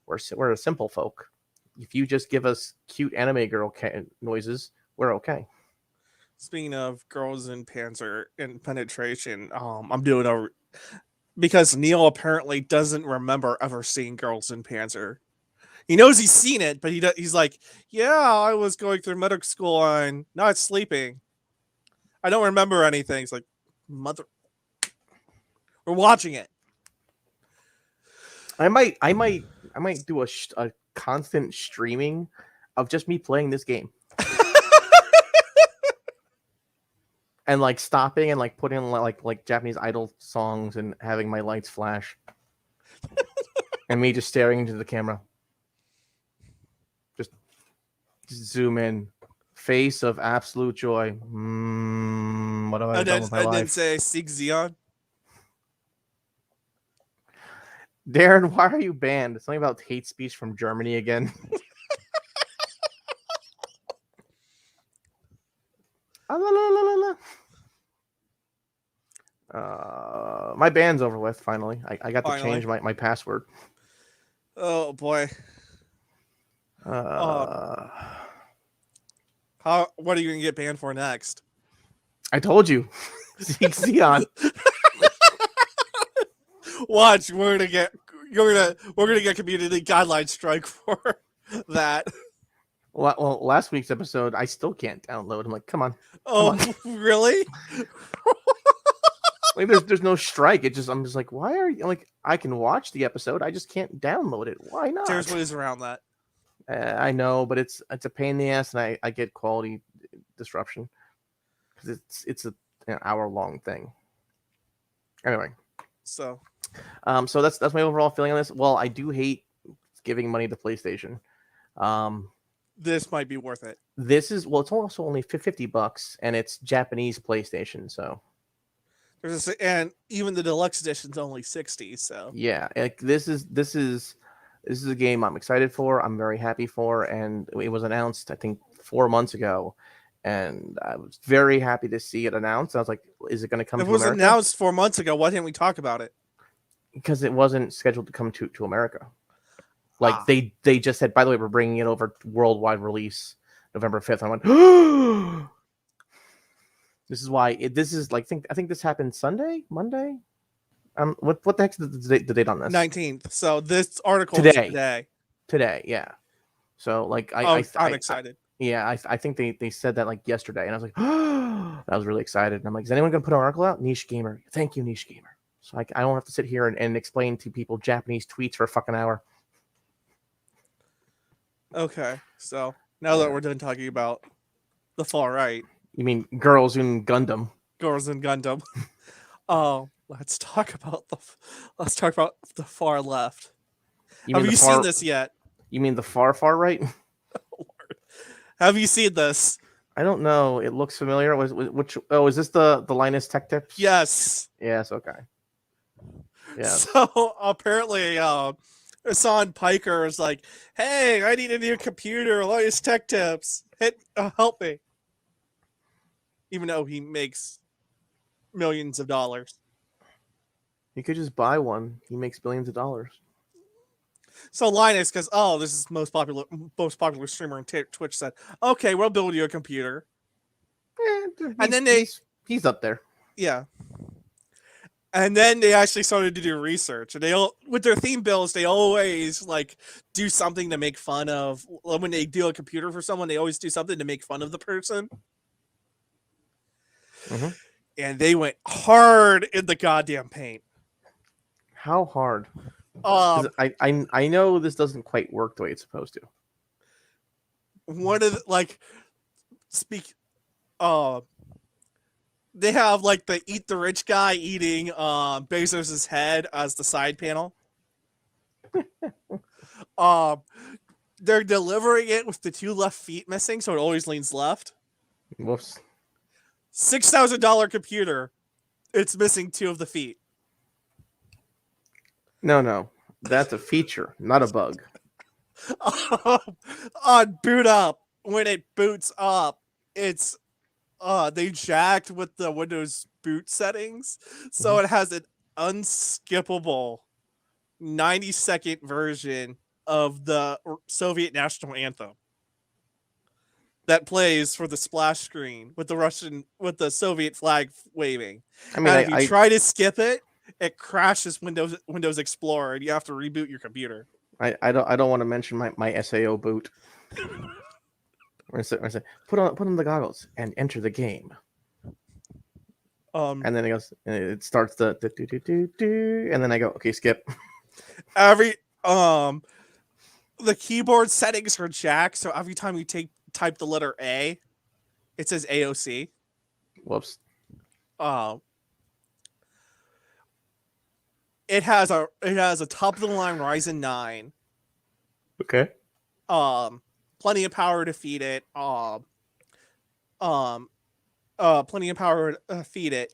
a simple folk. If you just give us cute anime girl noises, we're okay. Speaking of girls in Panzer and penetration, I'm doing a because Neil apparently doesn't remember ever seeing Girls in Panzer. He knows he's seen it, but he's like, yeah, I was going through medical school and not sleeping. I don't remember anything. It's like, mother, we're watching it. I might do a constant streaming of just me playing this game. And like stopping and like putting like Japanese idol songs and having my lights flash. And me just staring into the camera. Just zoom in. Face of absolute joy. What have I done with my life? And then say Sig Zion. Darren, why are you banned? Something about hate speech from Germany again. My band's over with finally. I got to change my password. Oh boy. What are you gonna get banned for next? I told you. Xeon. Watch, we're gonna get community guideline strike for that. Well, last week's episode, I still can't download. I'm like, come on. Oh, really? Like, there's no strike. I'm just like, why are you like? I can watch the episode. I just can't download it. Why not? There's ways around that. I know, but it's a pain in the ass, and I get quality disruption because it's an hour-long thing. Anyway, so that's my overall feeling on this. Well, I do hate giving money to PlayStation. This might be worth it. It's also only $50, and it's Japanese PlayStation, so. And even the deluxe edition's only $60. So yeah, like this is a game I'm excited for. I'm very happy for, and it was announced I think 4 months ago, and I was very happy to see it announced. I was like, is it going to come? If it was announced 4 months ago, why didn't we talk about it? Because it wasn't scheduled to come to America. Like they just said, by the way, we're bringing it over worldwide release November 5th. I went. This is why this is like I think this happened Monday. What the heck's the date on this? 19th. So this article today. Yeah. So like I'm excited. I think they said that like yesterday, and I was like, I was really excited. And I'm like, is anyone gonna put an article out? Niche Gamer, thank you, Niche Gamer. So I don't have to sit here and explain to people Japanese tweets for a fucking hour. Okay, so now that we're done talking about the far right. You mean GirlZoom Gundam? GirlZoom Gundam. Let's talk about the far left. Have you seen this yet? You mean the far right? Oh, Lord. Have you seen this? I don't know. It looks familiar. Which? Oh, is this the Linus Tech Tips? Yes. Yes. Okay. Yeah. So apparently, Hassan Piker is like, "Hey, I need a new computer. Linus Tech Tips. Help me." Even though he makes millions of dollars. You could just buy one. He makes billions of dollars. So Linus, because this is most popular streamer on Twitch, said, "Okay, we'll build you a computer." And then he's up there. Yeah. And then they actually started to do research, and with their theme builds, they always like do something to make fun of. When they do a computer for someone, they always do something to make fun of the person. Mm-hmm. And they went hard in the goddamn paint. How hard? I know this doesn't quite work the way it's supposed to. One of the, they have like the eat the rich guy eating Bezos's head as the side panel. Um, they're delivering it with the 2 left feet missing, so it always leans left. Whoops. $6,000 computer. It's missing 2 of the feet. No. That's a feature, not a bug. On boot up, when it boots up, it's they jacked with the Windows boot settings, so it has an unskippable 90-second version of the Soviet national anthem that plays for the splash screen with the Soviet flag waving. I mean, And if you try to skip it, it crashes Windows Explorer and you have to reboot your computer. I don't want to mention my SAO boot. Where I say, put on the goggles and enter the game. And then it starts the do, and then I go, okay, skip. Every the keyboard settings are jacked, so every time you type the letter A, it says AOC. Whoops. It has a top of the line Ryzen 9. Okay. Plenty of power to feed it. Plenty of power to feed it.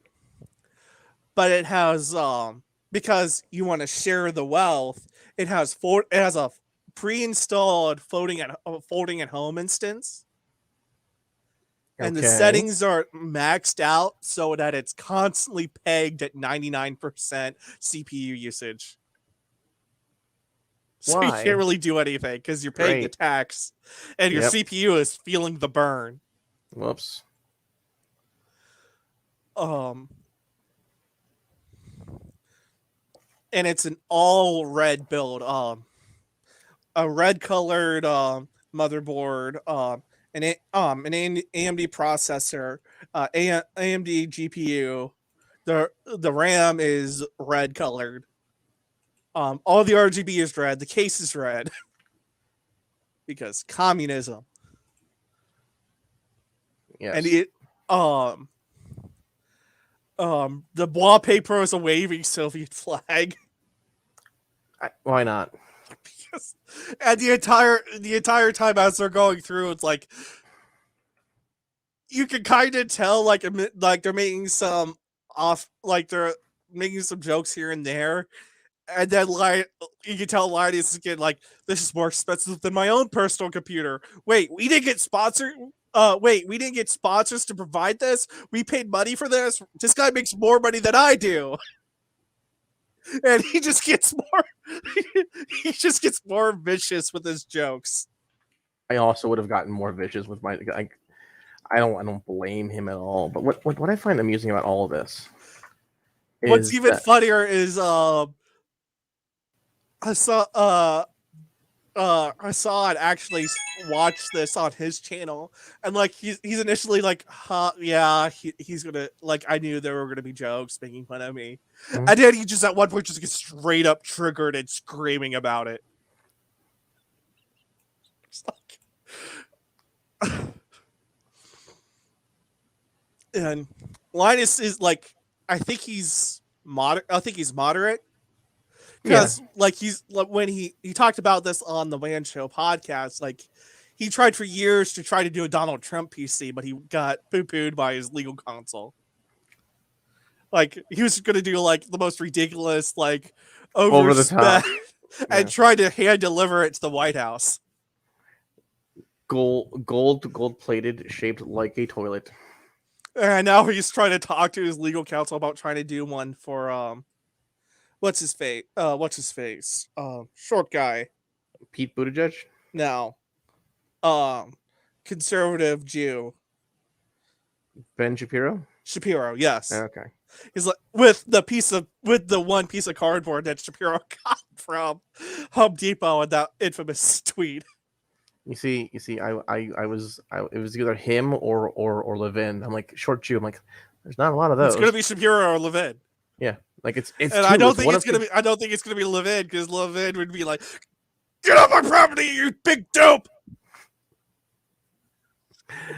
But it has because you want to share the wealth, it has a pre-installed folding at home instance. And the settings are maxed out so that it's constantly pegged at 99% CPU usage. So Why? you can't really do anything because you're paying the tax and your CPU is feeling the burn. Whoops. And it's an all red build. A red colored motherboard, an AMD processor, AMD GPU. The RAM is red colored. All the RGB is red. The case is red because communism. Yes. And the wallpaper is a waving Soviet flag. Why not? Because, and the entire time as they're going through, it's like you can kind of tell, like they're making some they're making some jokes here and there, and then you can tell Linus is getting like, this is more expensive than my own personal computer. Wait, we didn't get sponsored. We didn't get sponsors to provide this. We paid money for this. This guy makes more money than I do. And he just gets more vicious with his jokes. I also would have gotten more vicious with my I don't blame him at all. But what I find amusing about all of this What's even funnier is I saw it actually watch this on his channel, and like he's initially like, he's gonna, like, I knew there were gonna be jokes making fun of me, and then he just at one point just gets straight up triggered and screaming about it. And Linus is like, I think he's moderate. Because like when he talked about this on the WAN Show podcast, like he tried for years to try to do a Donald Trump PC, but he got poo-pooed by his legal counsel. Like he was going to do like the most ridiculous, like over the top, and try to hand deliver it to the White House. Gold plated, shaped like a toilet. And now he's trying to talk to his legal counsel about trying to do one for what's his face? Short guy. Pete Buttigieg? No. Conservative Jew. Ben Shapiro? Shapiro, yes. Okay. He's like with the one piece of cardboard that Shapiro got from Home Depot and that infamous tweet. You see, it was either him or Levin. I'm like, short Jew. I'm like, there's not a lot of those. It's gonna be Shapiro or Levin. Yeah, like it's. And I don't think it's gonna be Levin, because Levin would be like, "Get off my property, you big dope!"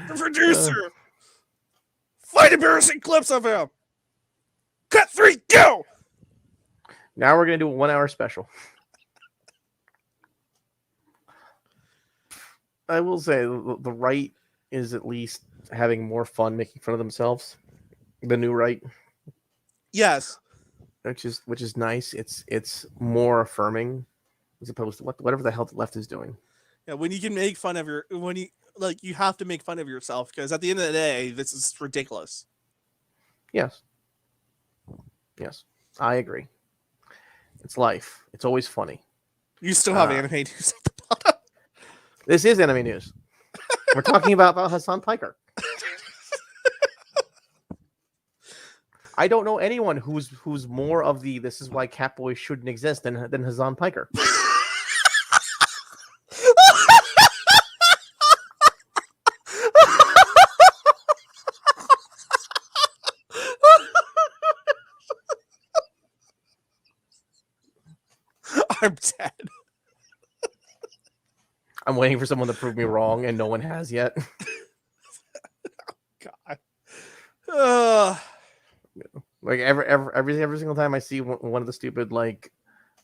The producer. Find embarrassing clips of him. Cut 3, go. Now we're gonna do a 1 hour special. I will say the right is at least having more fun making fun of themselves. The new right, Yes. which is nice. It's more affirming as opposed to whatever the hell the left is doing. Yeah, when you can make fun of you have to make fun of yourself because at the end of the day, this is ridiculous. Yes. Yes, I agree. It's life. It's always funny. You still have anime news at the bottom. This is anime news. We're talking about Hassan Piker. I don't know anyone who's more of the "this is why Catboy shouldn't exist" than Hassan Piker. I'm dead. I'm waiting for someone to prove me wrong, and no one has yet. God. Like every single time I see one of the stupid like,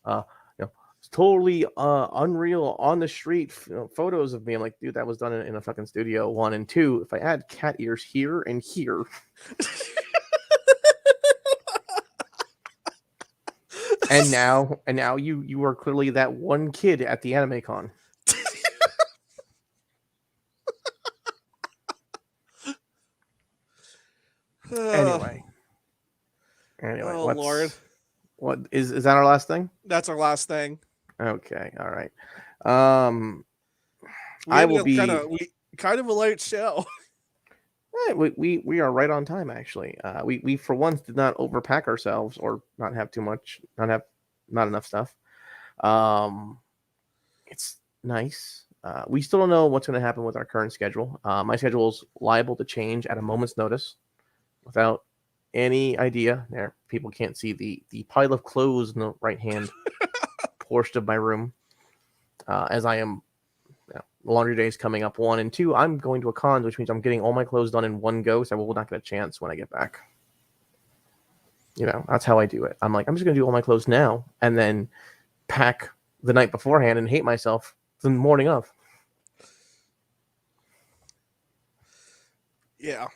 it's totally unreal on the street photos of me. I'm like, dude, that was done in a fucking studio. 1 and 2. If I add cat ears here and here. And now you are clearly that one kid at the anime con. Anyway, oh Lord, what is that our last thing? That's our last thing. Okay, all right. I will be kind of a late show. We are right on time actually. We for once did not overpack ourselves or not have too much, not enough stuff. It's nice. We still don't know what's going to happen with our current schedule. My schedule is liable to change at a moment's notice without any idea. There, people can't see the pile of clothes in the right hand portion of my room. As I am, the laundry day is coming up 1 and 2. I'm going to a con, which means I'm getting all my clothes done in one go, so I will not get a chance when I get back. That's how I do it. I'm like, I'm just going to do all my clothes now and then pack the night beforehand and hate myself the morning of. Yeah.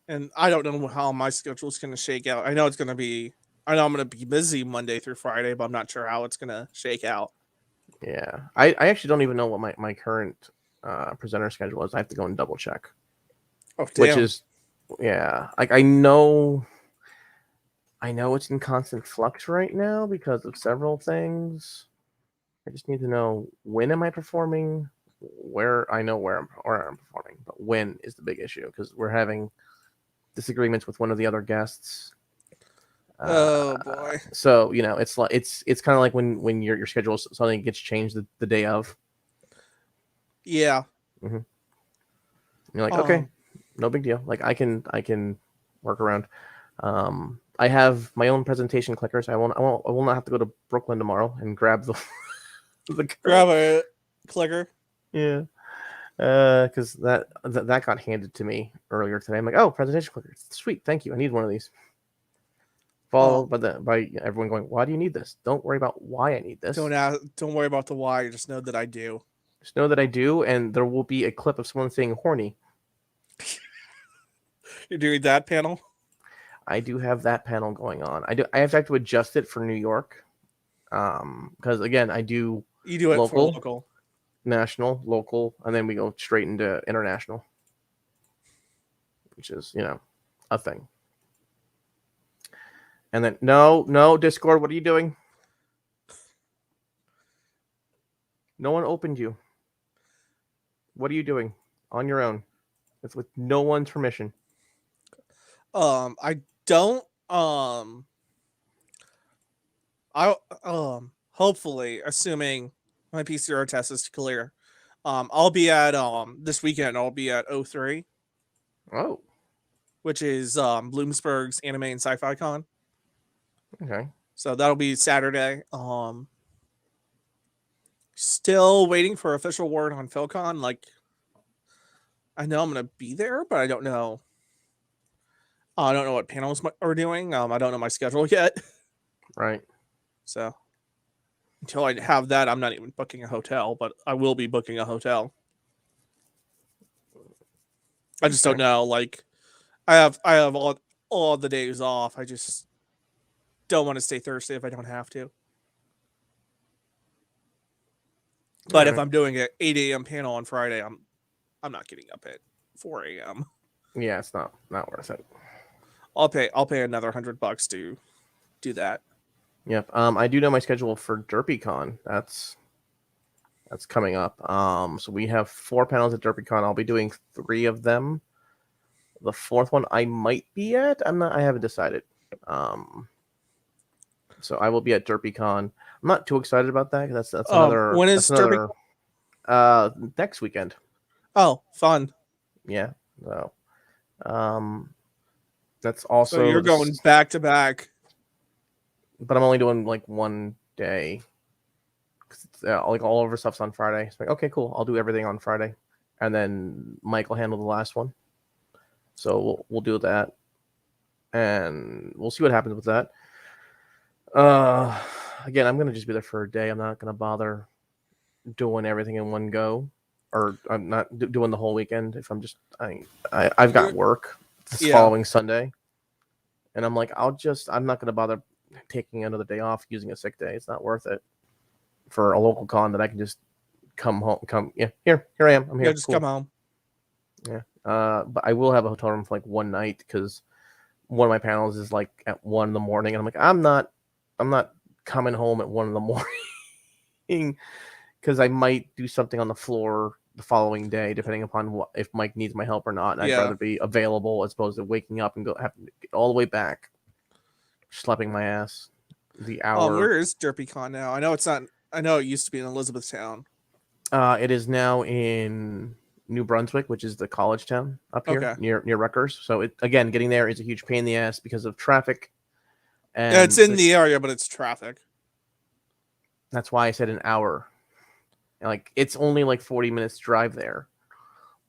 And I don't know how my schedule is going to shake out. I know I'm going to be busy Monday through Friday, but I'm not sure how it's going to shake out. Yeah. I actually don't even know what my current presenter schedule is. I have to go and double check. Oh, damn. Which is, yeah. Like, I know it's in constant flux right now because of several things. I just need to know, when am I performing? I know where I'm performing, but when is the big issue, because we're having disagreements with one of the other guests. Oh boy! So it's like it's kind of like when your schedule suddenly gets changed the day of. Yeah. Mm-hmm. You're like, okay, no big deal. Like I can work around. I have my own presentation clickers. I will not have to go to Brooklyn tomorrow and grab the grab a clicker. Yeah. Because that got handed to me earlier today. I'm like, oh, presentation clicker, sweet, thank you. I need one of these. Followed by everyone going, why do you need this? Don't worry about why I need this. Don't worry about the why. Just know that I do. Just know that I do, and there will be a clip of someone saying horny. You're doing that panel? I do have that panel going on. I have to adjust it for New York. Because again, I do. You do it for local. National, local, and then we go straight into international, which is a thing. And then no Discord, what are you doing? No one opened you. What are you doing on your own? It's with no one's permission. I don't hopefully, assuming my PCR test is clear, I'll be at this weekend. I'll be at O3. Oh, which is Bloomsburg's Anime and Sci-Fi Con. Okay. So that'll be Saturday. Still waiting for official word on PhilCon. Like, I know I'm gonna be there, but I don't know. I don't know what panels are doing. I don't know my schedule yet. Right. So until I have that, I'm not even booking a hotel, but I will be booking a hotel. I just don't Okay. know. Like I have all the days off. I just don't want to stay Thursday if I don't have to. All But if right. I'm doing an 8 a.m. panel on Friday, I'm not getting up at 4 a.m. Yeah, it's not worth it. I'll pay another $100 to do that. Yep. I do know my schedule for DerpyCon. That's coming up. So we have 4 panels at DerpyCon. I'll be doing 3 of them. The 4th one I might be at. I haven't decided. So I will be at DerpyCon. I'm not too excited about that. That's another When that's is Derby? another next weekend. Oh, fun. Yeah. So that's So also you're going back to back. but I'm only doing like one day. Like all of our stuff's on Friday. It's like, okay, cool. I'll do everything on Friday, and then Mike will handle the last one. So we'll do that, and we'll see what happens with that. Again, I'm gonna just be there for a day. I'm not gonna bother doing everything in one go, or I'm not doing the whole weekend. If I'm just I've got work this following Sunday, and I'm like, I'm not gonna bother taking another day off using a sick day. It's not worth it for a local con that I can just come home. Here I am. I'm here. Yeah, just come home. Yeah. But I will have a hotel room for like one night because one of my panels is like at 1 in the morning, and I'm like, I'm not coming home at 1 in the morning because I might do something on the floor the following day, depending upon if Mike needs my help or not. And I'd rather be available as opposed to waking up and have to get all the way back, schlepping my ass the hour. Where is DerpyCon now? I know it's not. I know it used to be in Elizabethtown. It is now in New Brunswick, which is the college town up here near Rutgers. So it again, getting there is a huge pain in the ass because of traffic. And yeah, it's in the area, but it's traffic. That's why I said an hour. Like it's only like 40 minutes drive there,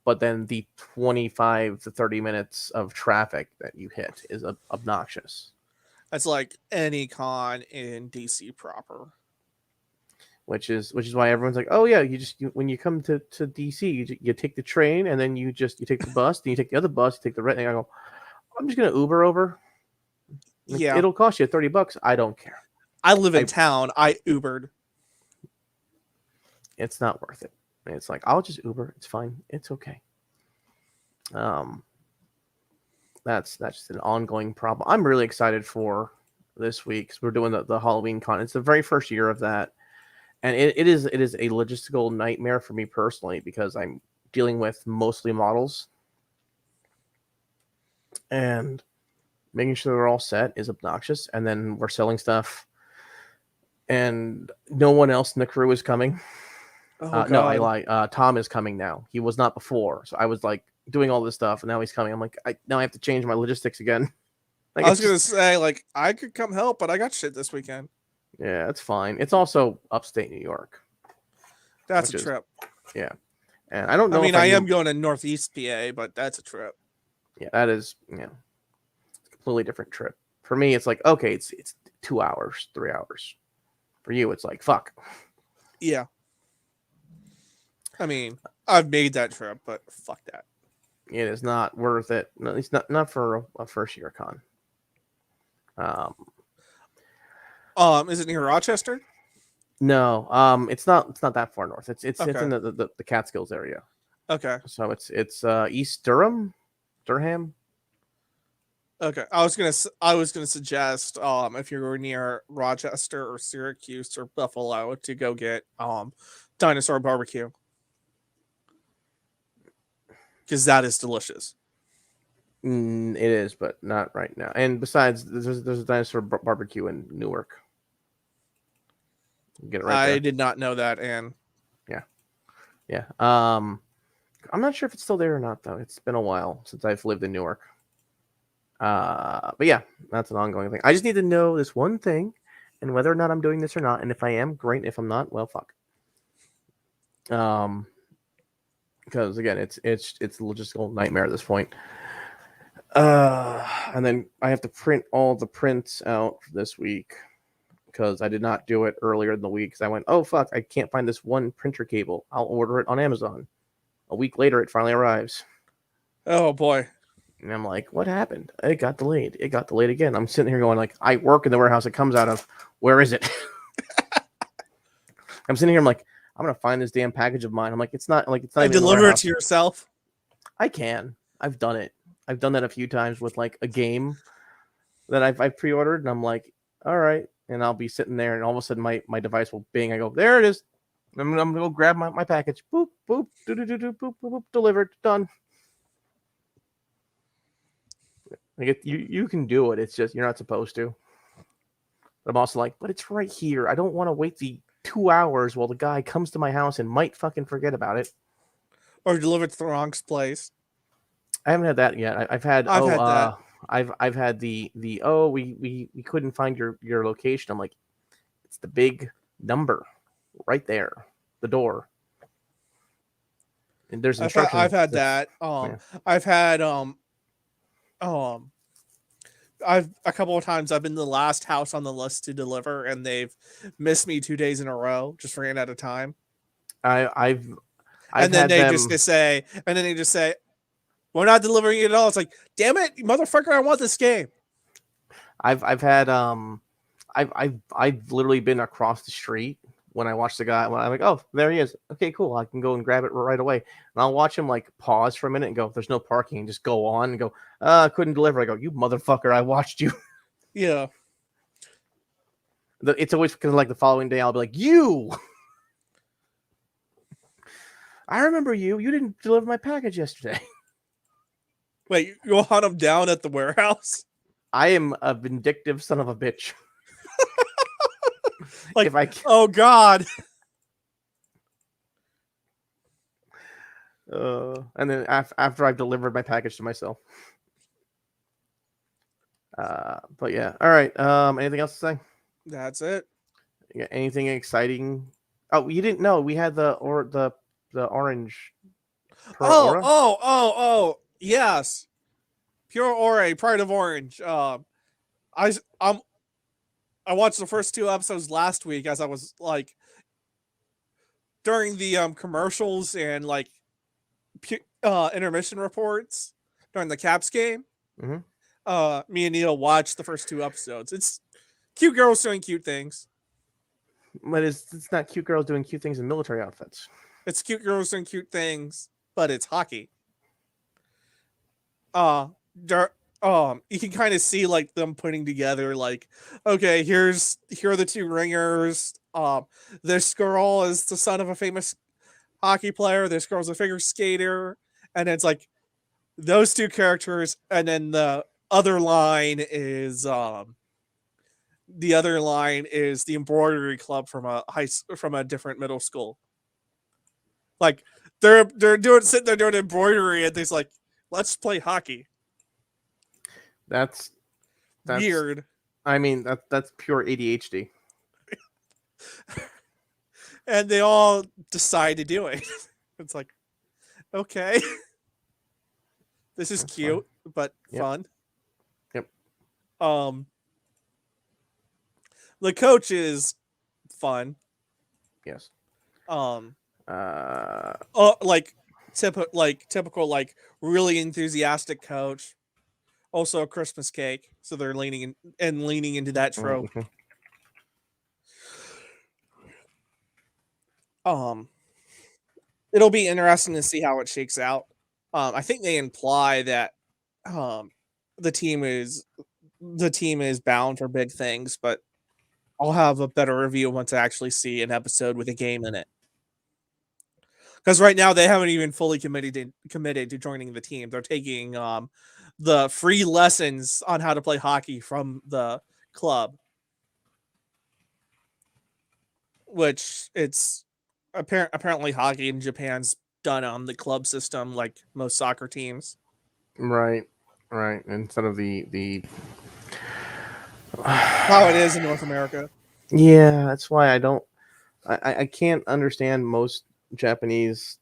but then the 25 to 30 minutes of traffic that you hit is obnoxious. That's like any con in DC proper. Which is why everyone's like, oh yeah, when you come to DC, you take the train and then you take the bus, then you take the other bus, you take the right. And I go, I'm just gonna Uber over. Like, yeah, it'll cost you $30. I don't care. I live in town. I Ubered. It's not worth it. It's like I'll just Uber. It's fine. It's okay. That's just an ongoing problem. I'm really excited for this week because we're doing the Halloween con. It's the very first year of that. And it is a logistical nightmare for me personally because I'm dealing with mostly models, and making sure they're all set is obnoxious. And then we're selling stuff, and no one else in the crew is coming. No, I lie. Tom is coming now. He was not before, so I was like doing all this stuff, and now he's coming. I'm like, now I have to change my logistics again. Like, I was gonna say, like, I could come help, but I got shit this weekend. Yeah, it's fine. It's also upstate New York. That's a trip. Yeah. And I don't know. I mean, I am going to Northeast PA, but that's a trip. Yeah, that is, it's a completely different trip. For me, it's like, okay, it's 2 hours, 3 hours. For you, it's like, fuck. Yeah. I mean, I've made that trip, but fuck that. It is not worth it. No, it's not for a first year con. Is it near Rochester? No, it's not that far north. It's in the Catskills area. Okay. So it's East Durham. Okay. I was gonna suggest if you're near Rochester or Syracuse or Buffalo to go get dinosaur barbecue. Because that is delicious. It is, but not right now. And besides, there's a dinosaur barbecue in Newark. Get it right there. I did not know that, and yeah. I'm not sure if it's still there or not, though. It's been a while since I've lived in Newark. But yeah, that's an ongoing thing. I just need to know this one thing, and whether or not I'm doing this or not. And if I am, great. If I'm not, well, fuck. because again, it's a logistical nightmare at this point. And then I have to print all the prints out this week because I did not do it earlier in the week. Because I went, oh fuck, I can't find this one printer cable. I'll order it on Amazon. A week later, it finally arrives. Oh boy. And I'm like, what happened? It got delayed. It got delayed again. I'm sitting here going like, I work in the warehouse it comes out of. Where is it? I'm sitting here. I'm like, I'm gonna find this damn package of mine. I'm like, it's not And even in the deliver it warehouse. to yourself. I can. I've done it. I've done that a few times with like a game that I've pre-ordered, and I'm like, all right, and I'll be sitting there, and all of a sudden my device will bing. I go, there it is. I'm gonna go grab my package. Boop boop do do do do boop boop boop. Delivered. Done. Like you can do it. It's just you're not supposed to. But I'm also like, but it's right here. I don't want to wait the 2 hours while the guy comes to my house and might fucking forget about it. Or deliver it to the wrong place. I haven't had that yet. I've had that. I've had the we couldn't find your location. I'm like, it's the big number right there, the door. And there's instructions. I've had that. I've had I've a couple of times I've been the last house on the list to deliver, and they've missed me 2 days in a row, just ran out of time. I've and then had they them, just say, we're not delivering it at all. It's like, damn it, motherfucker! I want this game. I've had I've literally been across the street when I watch the guy. When I'm like, oh, there he is. Okay, cool. I can go and grab it right away. And I'll watch him like pause for a minute and go, there's no parking, and just go on and go, couldn't deliver. I go, you motherfucker! I watched you. Yeah. It's always because like the following day I'll be like, you. I remember you. You didn't deliver my package yesterday. Wait, you hunt him down at the warehouse? I am a vindictive son of a bitch. Like, if I oh god. And then after I've delivered my package to myself. But yeah, all right. Anything else to say? That's it. Yeah, anything exciting? Oh, you didn't know we had the orange. Oh, yes. Pure Ore, Pride of Orange. I watched the first 2 episodes last week as I was like during the commercials and like intermission reports during the Caps game. Mm-hmm. Me and Neil watched the first 2 episodes. It's cute girls doing cute things. But it's not cute girls doing cute things in military outfits. It's cute girls doing cute things, but it's hockey. You can kind of see like them putting together like, okay, here are the 2 ringers. This girl is the son of a famous hockey player. This girl's a figure skater, and it's like those 2 characters, and then the other line is the embroidery club from a different middle school. Like they're sitting there doing embroidery, and they's like, let's play hockey. That's weird. I mean, that's pure ADHD. And they all decide to do it. It's like, okay, this is cute, but fun. Yep. The coach is fun. Yes. Like typical like really enthusiastic coach. Also a Christmas cake, so they're leaning into that trope. Mm-hmm. It'll be interesting to see how it shakes out. I think they imply that the team is bound for big things, but I'll have a better review once I actually see an episode with a game in it. Because right now they haven't even fully committed to joining the team. They're taking the free lessons on how to play hockey from the club, which it's apparently hockey in Japan's done on the club system like most soccer teams. Right. Instead of the how it is in North America. Yeah, that's why I can't understand most Japanese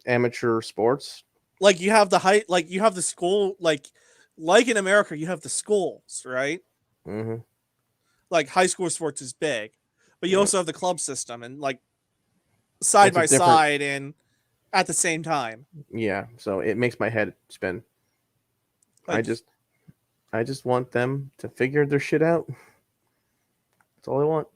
amateur sports. Like you have you have the school, like in America, you have the schools, right? Mm-hmm. Like high school sports is big, but you Yeah. also have the club system and like side It's a by different, side and at the same time. yeah. So it makes my head spin. I Like just, I just want them to figure their shit out. That's all I want.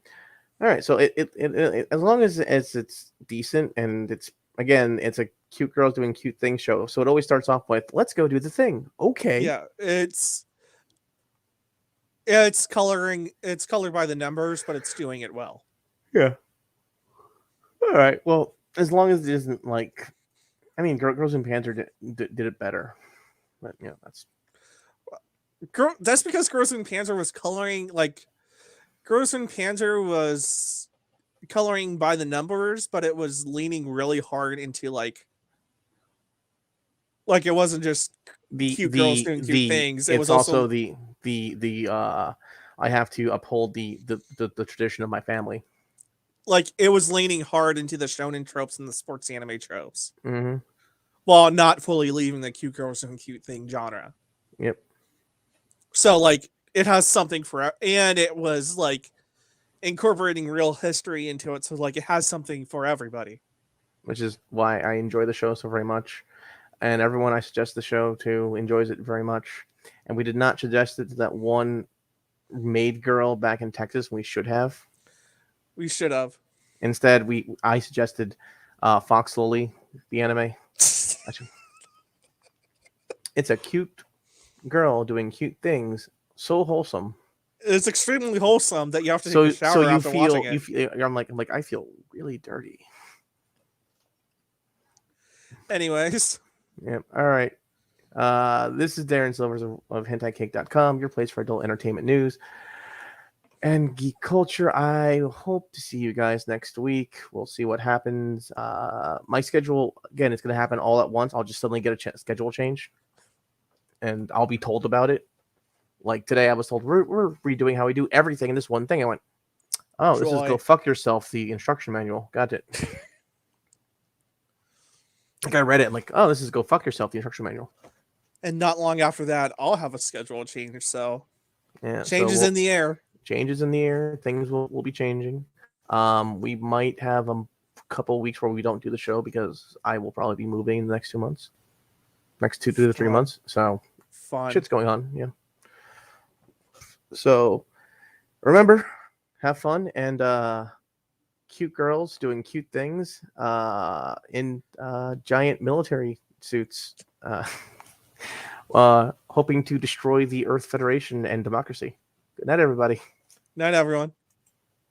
All right. So as long as it's decent and it's a cute girls doing cute things show. So it always starts off with, let's go do the thing. Okay. yeah, it's colored by the numbers, but it's doing it well. Yeah. All right. Well, as long as it isn't like, I mean, Girls and Panther did it better. But yeah, that's That's because GirlZoom Panzer was coloring like GirlZoom Panzer was coloring by the numbers, but it was leaning really hard into like it wasn't just cute girls doing cute things. It it's was also also the I have to uphold the tradition of my family. like it was leaning hard into the shonen tropes and the sports anime tropes, Mm-hmm. while not fully leaving the cute girls doing cute thing genre. Yep. So like it has something for, and it was like incorporating real history into it, so like it has something for everybody. Which is why I enjoy the show so very much. And everyone I suggest the show to enjoys it very much. And we did not suggest it to that one maid girl back in Texas. We should have. We should have. Instead, I suggested Fox Lily, the anime. It's a cute girl doing cute things, so wholesome. It's extremely wholesome that you have to take So a shower you after watching it. feel I'm like I feel really dirty. Anyways, Yep. All right. This is Darren Silvers of HentaiCake.com, your place for adult entertainment news and geek culture. I hope to see you guys next week. We'll see what happens. My schedule, again, it's going to happen all at once. I'll just suddenly get a schedule change, and I'll be told about it. Like today, I was told we're redoing how we do everything in this one thing. I went, oh, this is Joy. go fuck yourself, the instruction manual. Got it. Like I read it, I'm like, oh, this is go fuck yourself, the instruction manual. And not long after that, I'll have a schedule change. So Yeah, changes in the air. Changes in the air. Things will be changing. We might have a couple weeks where we don't do the show because I will probably be moving in the next 2 months, next 2 to 3 months. So Fun. shit's going on. Yeah. So remember, have fun and cute girls doing cute things in giant military suits, hoping to destroy the Earth Federation and democracy. Good night, everybody. Night, everyone.